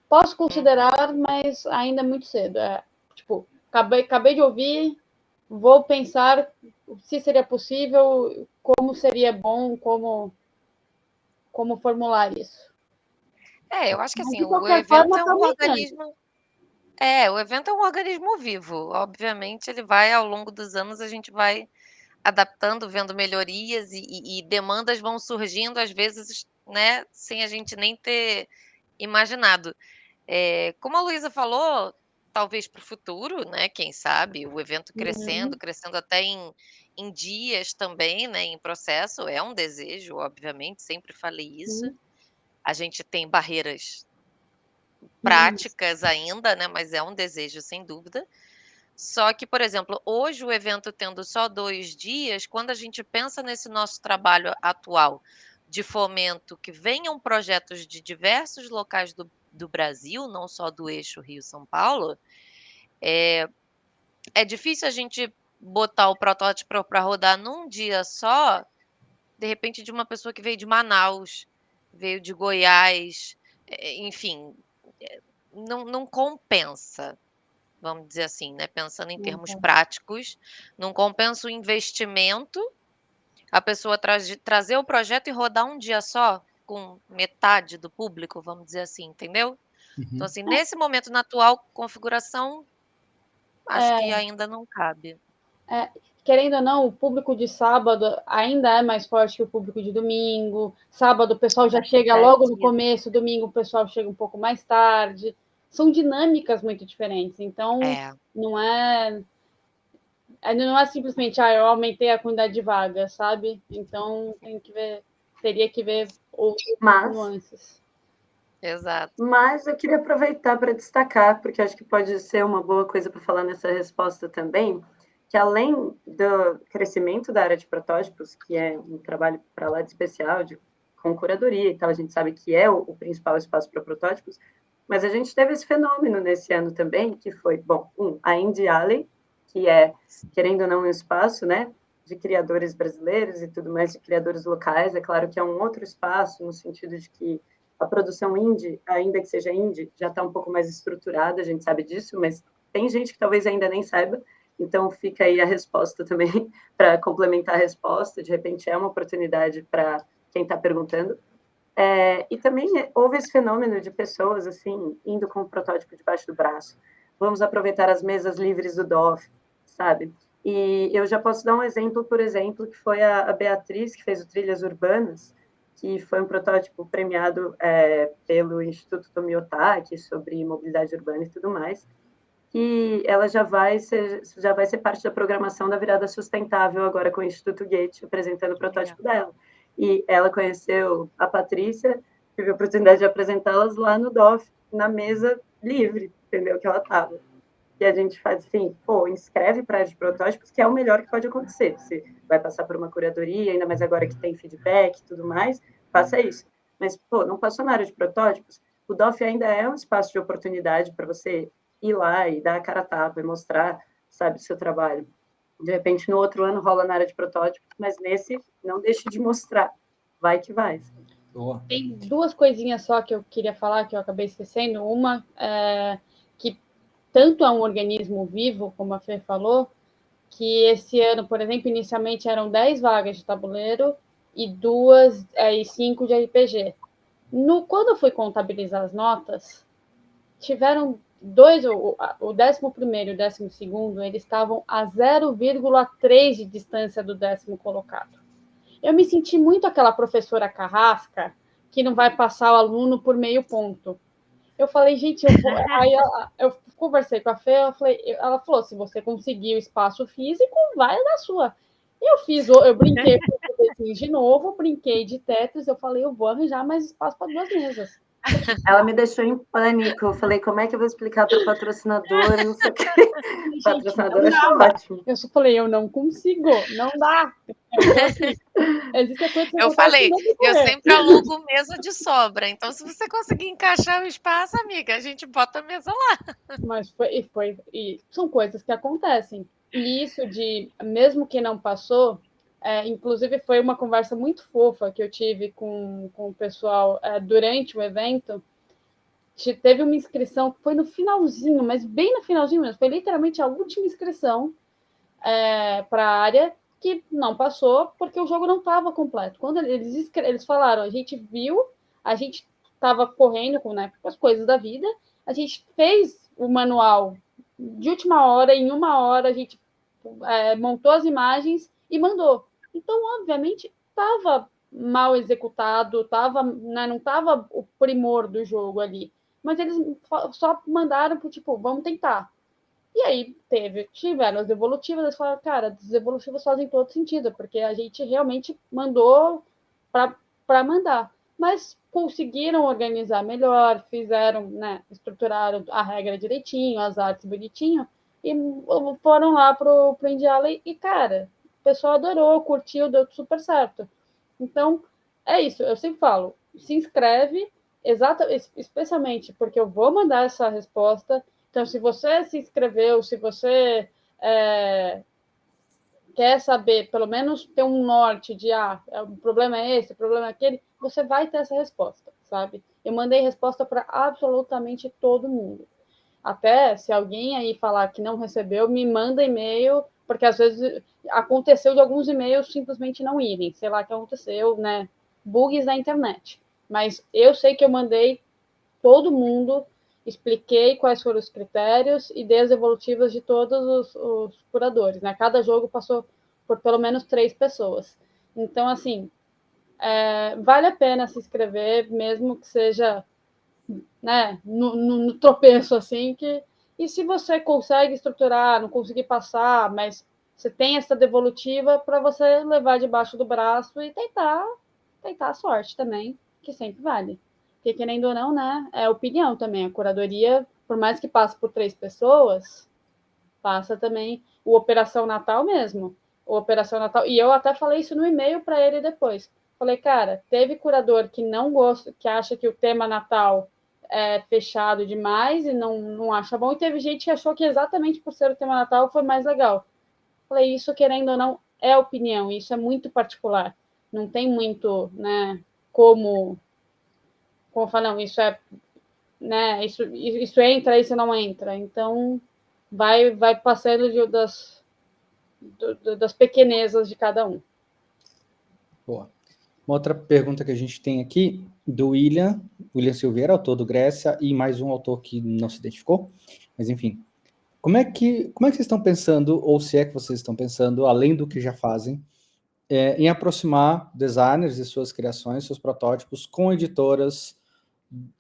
Posso considerar, mas ainda é muito cedo. Acabei de ouvir, vou pensar se seria possível, como seria bom, como formular isso. Eu acho que assim, o evento é um organismo. O evento é um organismo vivo. Obviamente, ele vai, ao longo dos anos, a gente vai adaptando, vendo melhorias e demandas vão surgindo, às vezes, né, sem a gente nem ter imaginado. Como a Luísa falou, talvez para o futuro, né, quem sabe, o evento crescendo até em dias também, né, em processo, é um desejo, obviamente, sempre falei isso. A gente tem barreiras práticas ainda, né, mas é um desejo sem dúvida. Só que, por exemplo, hoje o evento tendo só 2 dias, quando a gente pensa nesse nosso trabalho atual de fomento, que venham projetos de diversos locais do Brasil, não só do eixo Rio-São Paulo, é difícil a gente botar o protótipo para rodar num dia só, de repente, de uma pessoa que veio de Manaus, veio de Goiás, enfim, não compensa. Vamos dizer assim, né, pensando em termos práticos, não compensa o investimento, a pessoa trazer o projeto e rodar um dia só, com metade do público, vamos dizer assim, entendeu? Então, assim, nesse momento, na atual configuração, acho que ainda não cabe. Querendo ou não, o público de sábado ainda é mais forte que o público de domingo. Sábado o pessoal já chega logo no começo, domingo o pessoal chega um pouco mais tarde. São dinâmicas muito diferentes. Então, não é simplesmente, eu aumentei a quantidade de vagas, sabe? Então, teria que ver outras nuances. Exato. Mas eu queria aproveitar para destacar, porque acho que pode ser uma boa coisa para falar nessa resposta também, que além do crescimento da área de protótipos, que é um trabalho para lá de especial, com curadoria e tal, a gente sabe que é o principal espaço para protótipos, mas a gente teve esse fenômeno nesse ano também, que foi, bom, a Indie Alley, que é, querendo ou não, um espaço, né, de criadores brasileiros e tudo mais, de criadores locais. É claro que é um outro espaço, no sentido de que a produção indie, ainda que seja indie, já está um pouco mais estruturada, a gente sabe disso, mas tem gente que talvez ainda nem saiba, então fica aí a resposta também, para complementar a resposta, de repente é uma oportunidade para quem está perguntando. E também houve esse fenômeno de pessoas, assim, indo com o protótipo debaixo do braço. Vamos aproveitar as mesas livres do DOF, sabe? E eu já posso dar um exemplo, por exemplo, que foi a Beatriz, que fez o Trilhas Urbanas, que foi um protótipo premiado pelo Instituto Tomiotaki sobre mobilidade urbana e tudo mais, que ela já vai ser parte da programação da virada sustentável agora com o Instituto Goethe apresentando o protótipo dela. E ela conheceu a Patrícia, tive a oportunidade de apresentá-las lá no DOF, na mesa livre, entendeu? Que ela estava. E a gente faz assim, inscreve para de protótipos, que é o melhor que pode acontecer. Você vai passar por uma curadoria, ainda mais agora que tem feedback e tudo mais, faça isso. Mas, não passou na área de protótipos, o DOF ainda é um espaço de oportunidade para você ir lá e dar a cara a tapa e mostrar, sabe, o seu trabalho. De repente, no outro ano rola na área de protótipos, mas nesse, não deixe de mostrar. Vai que vai. Boa. Tem duas coisinhas só que eu queria falar, que eu acabei esquecendo. Uma que tanto é um organismo vivo, como a Fê falou, que esse ano, por exemplo, inicialmente eram 10 vagas de tabuleiro e 5 de RPG. Quando eu fui contabilizar as notas, tiveram dois, o 11º e o 12º, eles estavam a 0,3 de distância do 10º colocado. Eu me senti muito aquela professora carrasca que não vai passar o aluno por meio ponto. Eu falei, gente, aí eu conversei com a Fê, ela falou, se você conseguir o espaço físico, vai na sua. Eu brinquei de novo, brinquei de Tetris, eu falei, eu vou arranjar mais espaço para 2 mesas. Ela me deixou em pânico. Eu falei, como é que eu vou explicar para o patrocinador? Não sei o que. O patrocinador achou ótimo. Eu só falei, eu não consigo, não dá. Então, assim, existe coisa que eu falei, eu sempre alugo mesa de sobra. Então, se você conseguir encaixar o espaço, amiga, a gente bota a mesa lá. Mas são coisas que acontecem. E isso mesmo que não passou, inclusive foi uma conversa muito fofa que eu tive com o pessoal durante o evento. Teve uma inscrição que foi no finalzinho, mas bem no finalzinho mesmo, foi literalmente a última inscrição para a área que não passou porque o jogo não estava completo. Quando eles falaram, a gente viu, a gente estava correndo com as coisas da vida, a gente fez o manual de última hora, em 1 hora a gente montou as imagens e mandou. Então, obviamente, estava mal executado, não estava o primor do jogo ali. Mas eles só mandaram para vamos tentar. E aí tiveram as devolutivas, eles falaram, cara, as devolutivas fazem todo sentido, porque a gente realmente mandou para mandar. Mas conseguiram organizar melhor, fizeram, estruturaram a regra direitinho, as artes bonitinho, e foram lá pro Indie Alley e, cara, o pessoal adorou, curtiu, deu super certo. Então, é isso, eu sempre falo, se inscreve, especialmente porque eu vou mandar essa resposta. Então, se você se inscreveu, se você quer saber, pelo menos ter um norte de o problema é esse, o problema é aquele, você vai ter essa resposta, sabe? Eu mandei resposta para absolutamente todo mundo. Até se alguém aí falar que não recebeu, me manda e-mail, porque às vezes aconteceu de alguns e-mails simplesmente não irem, sei lá o que aconteceu, bugs na internet. Mas eu sei que eu mandei todo mundo, expliquei quais foram os critérios e dei as devolutivas de todos os curadores, Cada jogo passou por pelo menos 3 pessoas. Então, assim, vale a pena se inscrever, mesmo que seja no tropeço, assim, e se você consegue estruturar, não conseguir passar, mas você tem essa devolutiva para você levar debaixo do braço e tentar a sorte também, que sempre vale. Porque, querendo ou não, é opinião também. A curadoria, por mais que passe por 3 pessoas, passa também o Operação Natal mesmo. O Operação Natal. E eu até falei isso no e-mail para ele depois. Falei, cara, teve curador que não gosta, que acha que o tema Natal é fechado demais e não acha bom, e teve gente que achou que exatamente por ser o tema Natal foi mais legal. Falei, isso, querendo ou não, é opinião, isso é muito particular. Não tem muito, como falar, não, isso isso entra, isso não entra. Então, vai passando das pequenezas de cada um. Boa. Uma outra pergunta que a gente tem aqui, do William Silveira, autor do Grécia, e mais um autor que não se identificou, mas enfim. Como é que vocês estão pensando, ou se é que vocês estão pensando, além do que já fazem, em aproximar designers e suas criações, seus protótipos, com editoras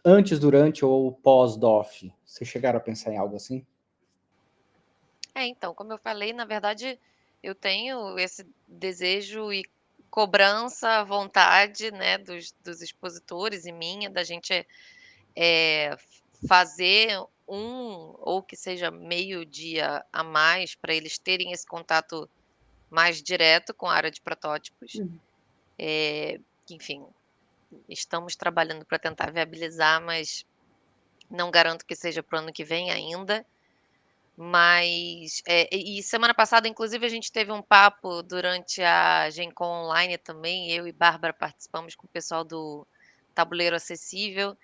antes, durante ou pós-DOF? Vocês chegaram a pensar em algo assim? Então, como eu falei, na verdade, eu tenho esse desejo e cobrança, vontade, né, dos expositores e minha, da gente fazer ou que seja meio dia a mais para eles terem esse contato mais direto com a área de protótipos. Uhum. Enfim, estamos trabalhando para tentar viabilizar, mas não garanto que seja para o ano que vem ainda. Mas, e semana passada, inclusive, a gente teve um papo durante a Gencom Online também, eu e Bárbara participamos com o pessoal do Tabuleiro Acessível,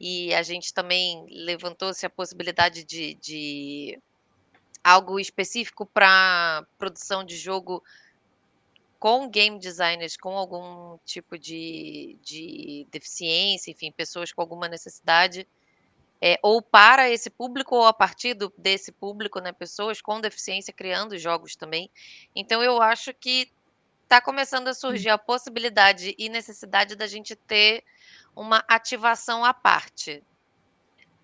e a gente também levantou-se a possibilidade de algo específico para produção de jogo com game designers com algum tipo de deficiência, enfim, pessoas com alguma necessidade, ou para esse público ou a partir desse público, né, pessoas com deficiência criando jogos também. Então eu acho que está começando a surgir a possibilidade e necessidade da gente ter uma ativação à parte.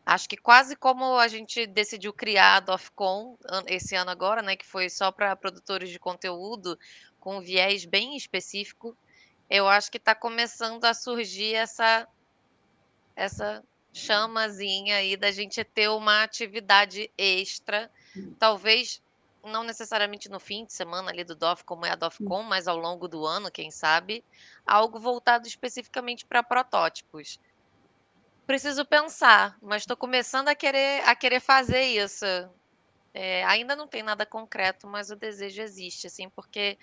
Acho que quase como a gente decidiu criar a DOFCON esse ano agora, né, que foi só para produtores de conteúdo, com um viés bem específico, eu acho que está começando a surgir essa chamazinha aí da gente ter uma atividade extra, talvez não necessariamente no fim de semana ali do DOF, como é a DOFCON, mas ao longo do ano, quem sabe, algo voltado especificamente para protótipos. Preciso pensar, mas estou começando a querer fazer isso. Ainda não tem nada concreto, mas o desejo existe, assim, porque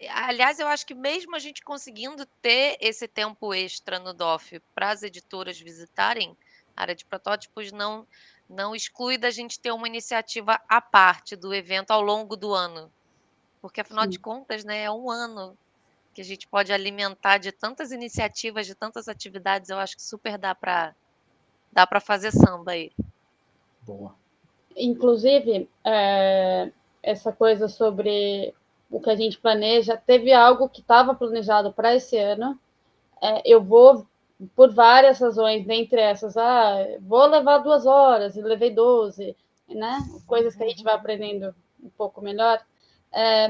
aliás, eu acho que mesmo a gente conseguindo ter esse tempo extra no DOF para as editoras visitarem a área de protótipos, não exclui da gente ter uma iniciativa à parte do evento ao longo do ano. Porque, afinal de contas, né, é um ano que a gente pode alimentar de tantas iniciativas, de tantas atividades. Eu acho que super dá para fazer samba aí. Boa. Inclusive, essa coisa sobre o que a gente planeja, teve algo que estava planejado para esse ano. Eu vou, por várias razões, dentre essas, vou levar 2 horas, e levei 12, né? Coisas que a gente vai aprendendo um pouco melhor.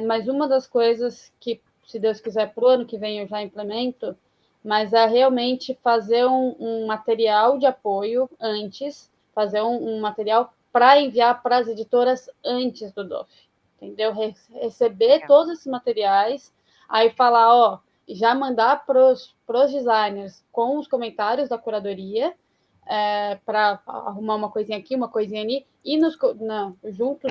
Mas uma das coisas que, se Deus quiser, para o ano que vem eu já implemento, mas é realmente fazer um material de apoio antes, fazer um material para enviar para as editoras antes do DOF, entendeu? Receber todos esses materiais, aí falar, já mandar para os designers com os comentários da curadoria, para arrumar uma coisinha aqui, uma coisinha ali, e junto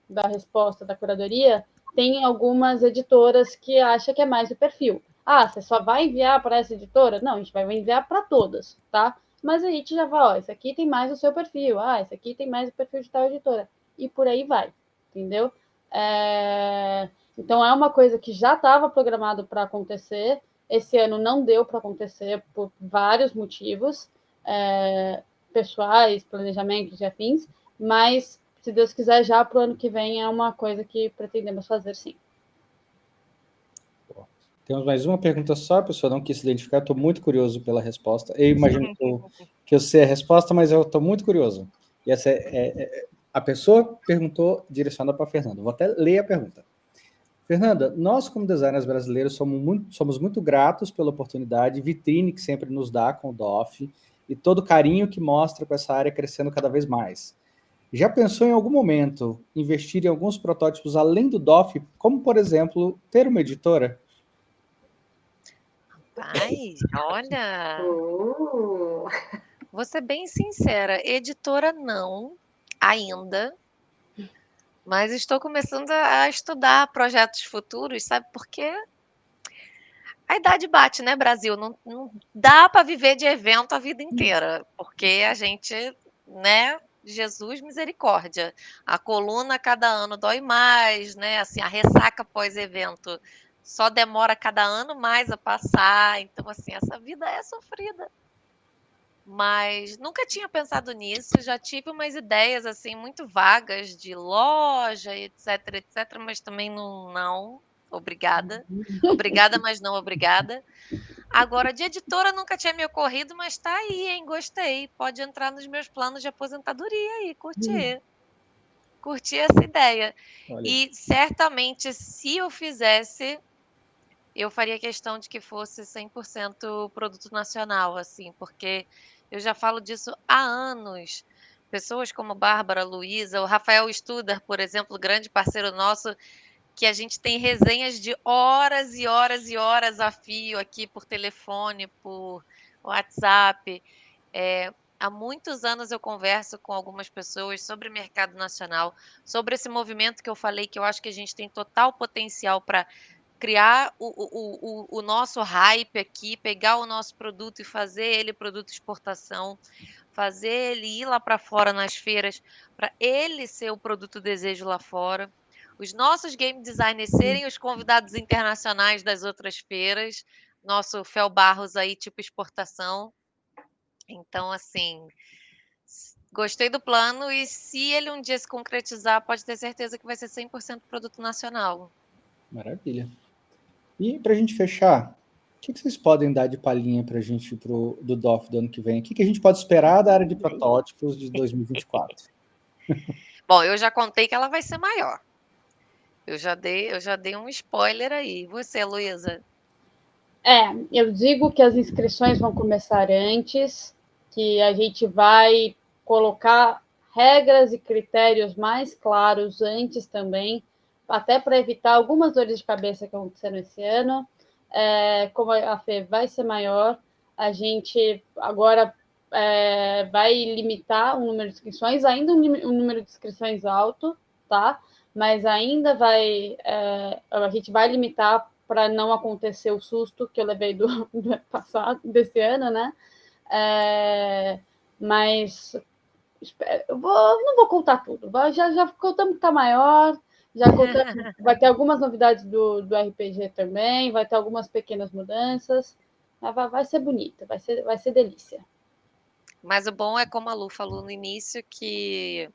da resposta da curadoria, tem algumas editoras que acham que é mais o perfil. Você só vai enviar para essa editora? Não, a gente vai enviar para todas, tá? Mas a gente já vai, esse aqui tem mais o seu perfil, esse aqui tem mais o perfil de tal editora, e por aí vai, entendeu? Então, é uma coisa que já estava programado para acontecer, esse ano não deu para acontecer por vários motivos, pessoais, planejamentos e afins, mas, se Deus quiser, já para o ano que vem é uma coisa que pretendemos fazer, sim. Temos mais uma pergunta só, a pessoa não quis se identificar, estou muito curioso pela resposta. Eu imagino que eu sei a resposta, mas eu estou muito curioso. E essa a pessoa perguntou direcionada para a Fernanda. Vou até ler a pergunta. Fernanda, nós como designers brasileiros somos muito gratos pela oportunidade e vitrine que sempre nos dá com o DOF e todo o carinho que mostra com essa área crescendo cada vez mais. Já pensou em algum momento investir em alguns protótipos além do DOF, como, por exemplo, ter uma editora? Rapaz, olha, Oh. vou ser bem sincera, editora não, ainda, mas estou começando a estudar projetos futuros, sabe por quê? A idade bate, né, Brasil? Não dá para viver de evento a vida inteira, porque a gente, né, Jesus misericórdia. A coluna cada ano dói mais, né? Assim, a ressaca pós-evento só demora cada ano mais a passar. Então, assim, essa vida é sofrida. Mas nunca tinha pensado nisso, já tive umas ideias assim muito vagas de loja, etc, etc, mas também não. Obrigada. Obrigada, mas não obrigada. Agora, de editora nunca tinha me ocorrido, mas tá aí, hein? Gostei. Pode entrar nos meus planos de aposentadoria aí, curtir. Curti essa ideia. Olha aí. E certamente, se eu fizesse, eu faria questão de que fosse 100% produto nacional, assim, porque eu já falo disso há anos. Pessoas como Bárbara, Luísa, o Rafael Studer, por exemplo, grande parceiro nosso, que a gente tem resenhas de horas e horas e horas a fio aqui por telefone, por WhatsApp. Há muitos anos eu converso com algumas pessoas sobre mercado nacional, sobre esse movimento que eu falei, que eu acho que a gente tem total potencial para criar o nosso hype aqui, pegar o nosso produto e fazer ele produto exportação, fazer ele ir lá para fora nas feiras, para ele ser o produto desejo lá fora. Os nossos game designers serem os convidados internacionais das outras feiras, nosso Fel Barros aí, tipo exportação. Então, assim, gostei do plano e se ele um dia se concretizar, pode ter certeza que vai ser 100% produto nacional. Maravilha. E para a gente fechar, o que vocês podem dar de palhinha para a gente do DOF do ano que vem? O que a gente pode esperar da área de protótipos de 2024? Bom, eu já contei que ela vai ser maior. Eu já dei um spoiler aí. E você, Luísa? Eu digo que as inscrições vão começar antes, que a gente vai colocar regras e critérios mais claros antes também, até para evitar algumas dores de cabeça que aconteceram esse ano. Como a Fê vai ser maior, a gente agora vai limitar o número de inscrições, ainda um número de inscrições alto, tá? Mas ainda a gente vai limitar para não acontecer o susto que eu levei do ano passado, desse ano, né? Mas não vou contar tudo. Já contamos que está maior, já contamos, vai ter algumas novidades do RPG também, vai ter algumas pequenas mudanças. Vai ser bonita, vai ser delícia. Mas o bom é, como a Lu falou no início, que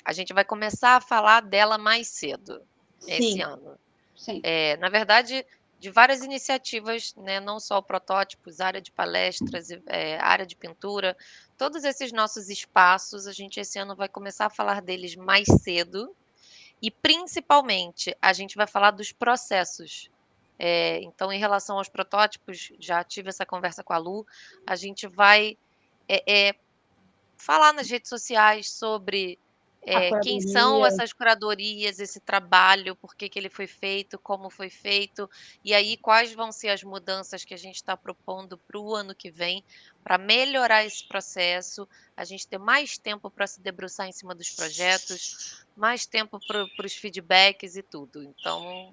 a gente vai começar a falar dela mais cedo esse ano. Sim. Na verdade, de várias iniciativas, né, não só protótipos, área de palestras, área de pintura, todos esses nossos espaços, a gente esse ano vai começar a falar deles mais cedo e, principalmente, a gente vai falar dos processos. Então, em relação aos protótipos, já tive essa conversa com a Lu, a gente vai falar nas redes sociais sobre quem são essas curadorias, esse trabalho, por que ele foi feito, como foi feito, e aí quais vão ser as mudanças que a gente está propondo para o ano que vem, para melhorar esse processo, a gente ter mais tempo para se debruçar em cima dos projetos, mais tempo para os feedbacks e tudo. Então,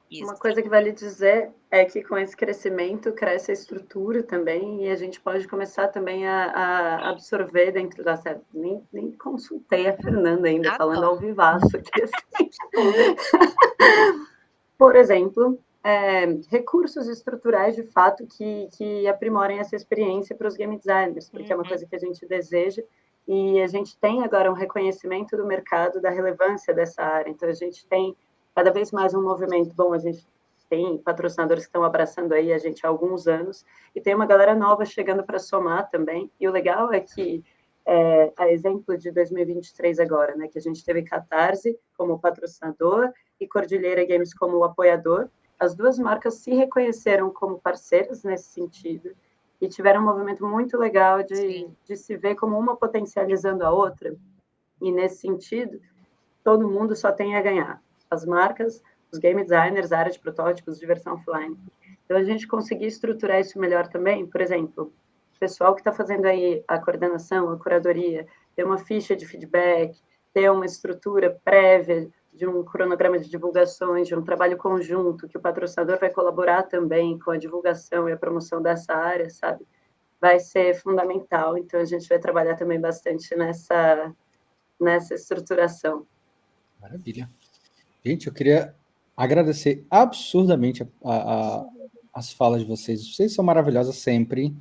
isso. Uma coisa que vale dizer é que com esse crescimento cresce a estrutura também e a gente pode começar também a absorver dentro da série. Nem consultei a Fernanda ainda, falando ao vivaço aqui. Assim. Por exemplo, recursos estruturais de fato que aprimorem essa experiência para os game designers, porque é uma coisa que a gente deseja e a gente tem agora um reconhecimento do mercado da relevância dessa área. Então, a gente tem cada vez mais um movimento. Bom, a gente tem patrocinadores que estão abraçando aí a gente há alguns anos, e tem uma galera nova chegando para somar também, e o legal é que, a exemplo de 2023 agora, né, que a gente teve Catarse como patrocinador e Cordilheira Games como apoiador, as duas marcas se reconheceram como parceiras nesse sentido, e tiveram um movimento muito legal de se ver como uma potencializando a outra, e nesse sentido, todo mundo só tem a ganhar. As marcas, os game designers, a área de protótipos, diversão offline. Então, a gente conseguir estruturar isso melhor também, por exemplo, o pessoal que está fazendo aí a coordenação, a curadoria, ter uma ficha de feedback, ter uma estrutura prévia de um cronograma de divulgações, de um trabalho conjunto, que o patrocinador vai colaborar também com a divulgação e a promoção dessa área, sabe? Vai ser fundamental. Então, a gente vai trabalhar também bastante nessa estruturação. Maravilha. Gente, eu queria agradecer absurdamente as falas de vocês. Vocês são maravilhosas sempre.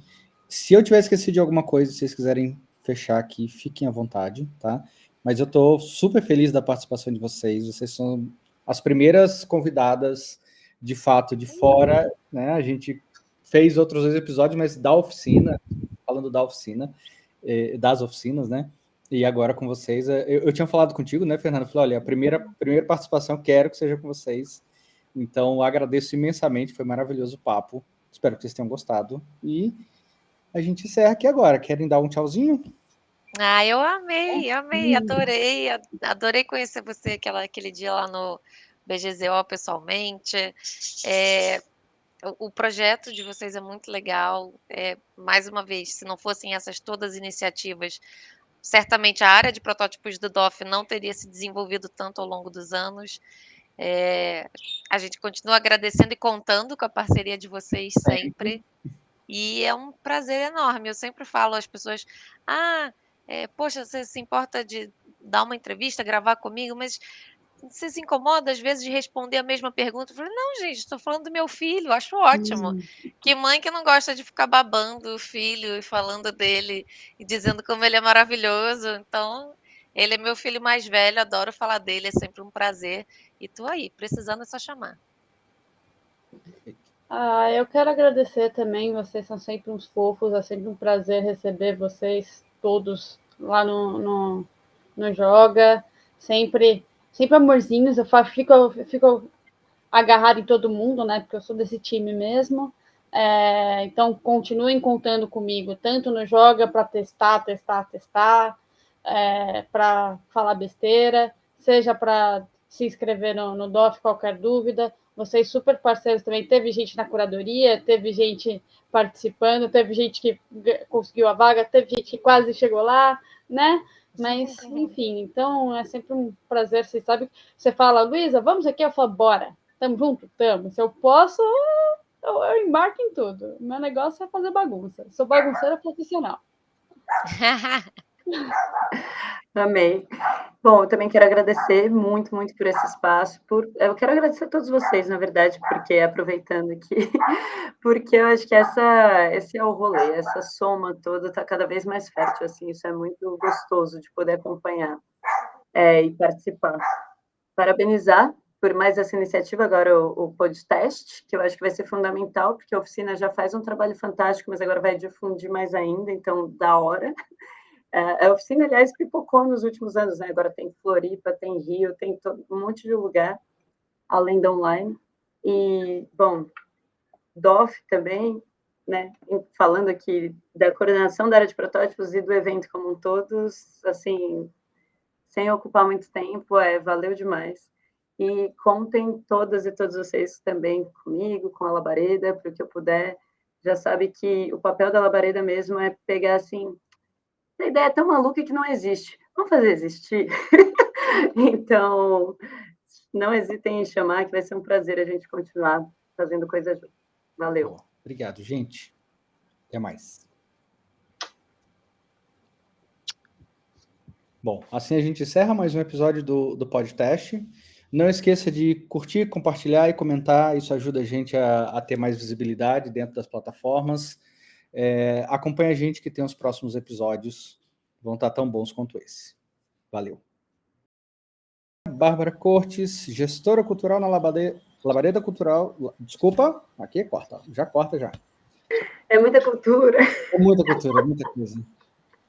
Se eu tiver esquecido de alguma coisa, se vocês quiserem fechar aqui, fiquem à vontade, tá? Mas eu tô super feliz da participação de vocês. Vocês são as primeiras convidadas, de fato, de fora, né? A gente fez outros 2 episódios, mas da oficina, falando da oficina, das oficinas, né? E agora com vocês, eu tinha falado contigo, né, Fernando? Falei, olha, a primeira participação eu quero que seja com vocês. Então, agradeço imensamente, foi maravilhoso o papo. Espero que vocês tenham gostado. E a gente encerra aqui agora. Querem dar um tchauzinho? Ah, eu amei, adorei conhecer você aquele dia lá no BGZO pessoalmente. O projeto de vocês é muito legal. Mais uma vez, se não fossem essas todas as iniciativas, certamente a área de protótipos do DOF não teria se desenvolvido tanto ao longo dos anos. A gente continua agradecendo e contando com a parceria de vocês sempre. E é um prazer enorme. Eu sempre falo às pessoas: poxa, você se importa de dar uma entrevista, gravar comigo, mas você se incomoda às vezes de responder a mesma pergunta? Eu falei, não, gente, estou falando do meu filho, acho ótimo. Que mãe que não gosta de ficar babando o filho e falando dele e dizendo como ele é maravilhoso. Então, ele é meu filho mais velho, adoro falar dele, é sempre um prazer. E tô aí, precisando é só chamar. Eu quero agradecer também, vocês são sempre uns fofos, é sempre um prazer receber vocês todos lá no Joga, sempre amorzinhos, eu fico agarrado em todo mundo, né, porque eu sou desse time mesmo, então continuem contando comigo, tanto no Joga para testar, para falar besteira, seja para se inscrever no DOF, qualquer dúvida. Vocês super parceiros também. Teve gente na curadoria, teve gente participando, teve gente que conseguiu a vaga, teve gente que quase chegou lá, né? Mas, enfim, então é sempre um prazer. Vocês sabem, você fala, Luísa, vamos aqui? Eu falo, bora, tamo junto? Tamo. Se eu posso, eu embarco em tudo. Meu negócio é fazer bagunça. Sou bagunceira profissional. Amei. Bom, eu também quero agradecer muito, muito por esse espaço. Eu quero agradecer a todos vocês, na verdade, porque, aproveitando aqui, porque eu acho que esse é o rolê, essa soma toda está cada vez mais fértil, assim, isso é muito gostoso de poder acompanhar e participar. Parabenizar por mais essa iniciativa, agora o podcast, que eu acho que vai ser fundamental, porque a oficina já faz um trabalho fantástico, mas agora vai difundir mais ainda, então, da hora. A oficina, aliás, pipocou nos últimos anos, né? Agora tem Floripa, tem Rio, tem um monte de lugar, além da online. E, bom, DOF também, né? Falando aqui da coordenação da área de protótipos e do evento como um todo, assim, sem ocupar muito tempo, valeu demais. E contem todas e todos vocês também comigo, com a Labareda, para o que eu puder. Já sabe que o papel da Labareda mesmo é pegar, assim, a ideia é tão maluca que não existe. Vamos fazer existir? Então, não hesitem em chamar, que vai ser um prazer a gente continuar fazendo coisa junto. Valeu. Obrigado, gente. Até mais. Bom, assim a gente encerra mais um episódio do podcast. Não esqueça de curtir, compartilhar e comentar. Isso ajuda a gente a ter mais visibilidade dentro das plataformas. Acompanhe a gente que tem os próximos episódios. Vão estar tão bons quanto esse. Valeu. Bárbara Cortes, gestora cultural na Labareda Cultural. Desculpa, aqui corta. Já corta já. É muita cultura. É muita cultura, muita coisa.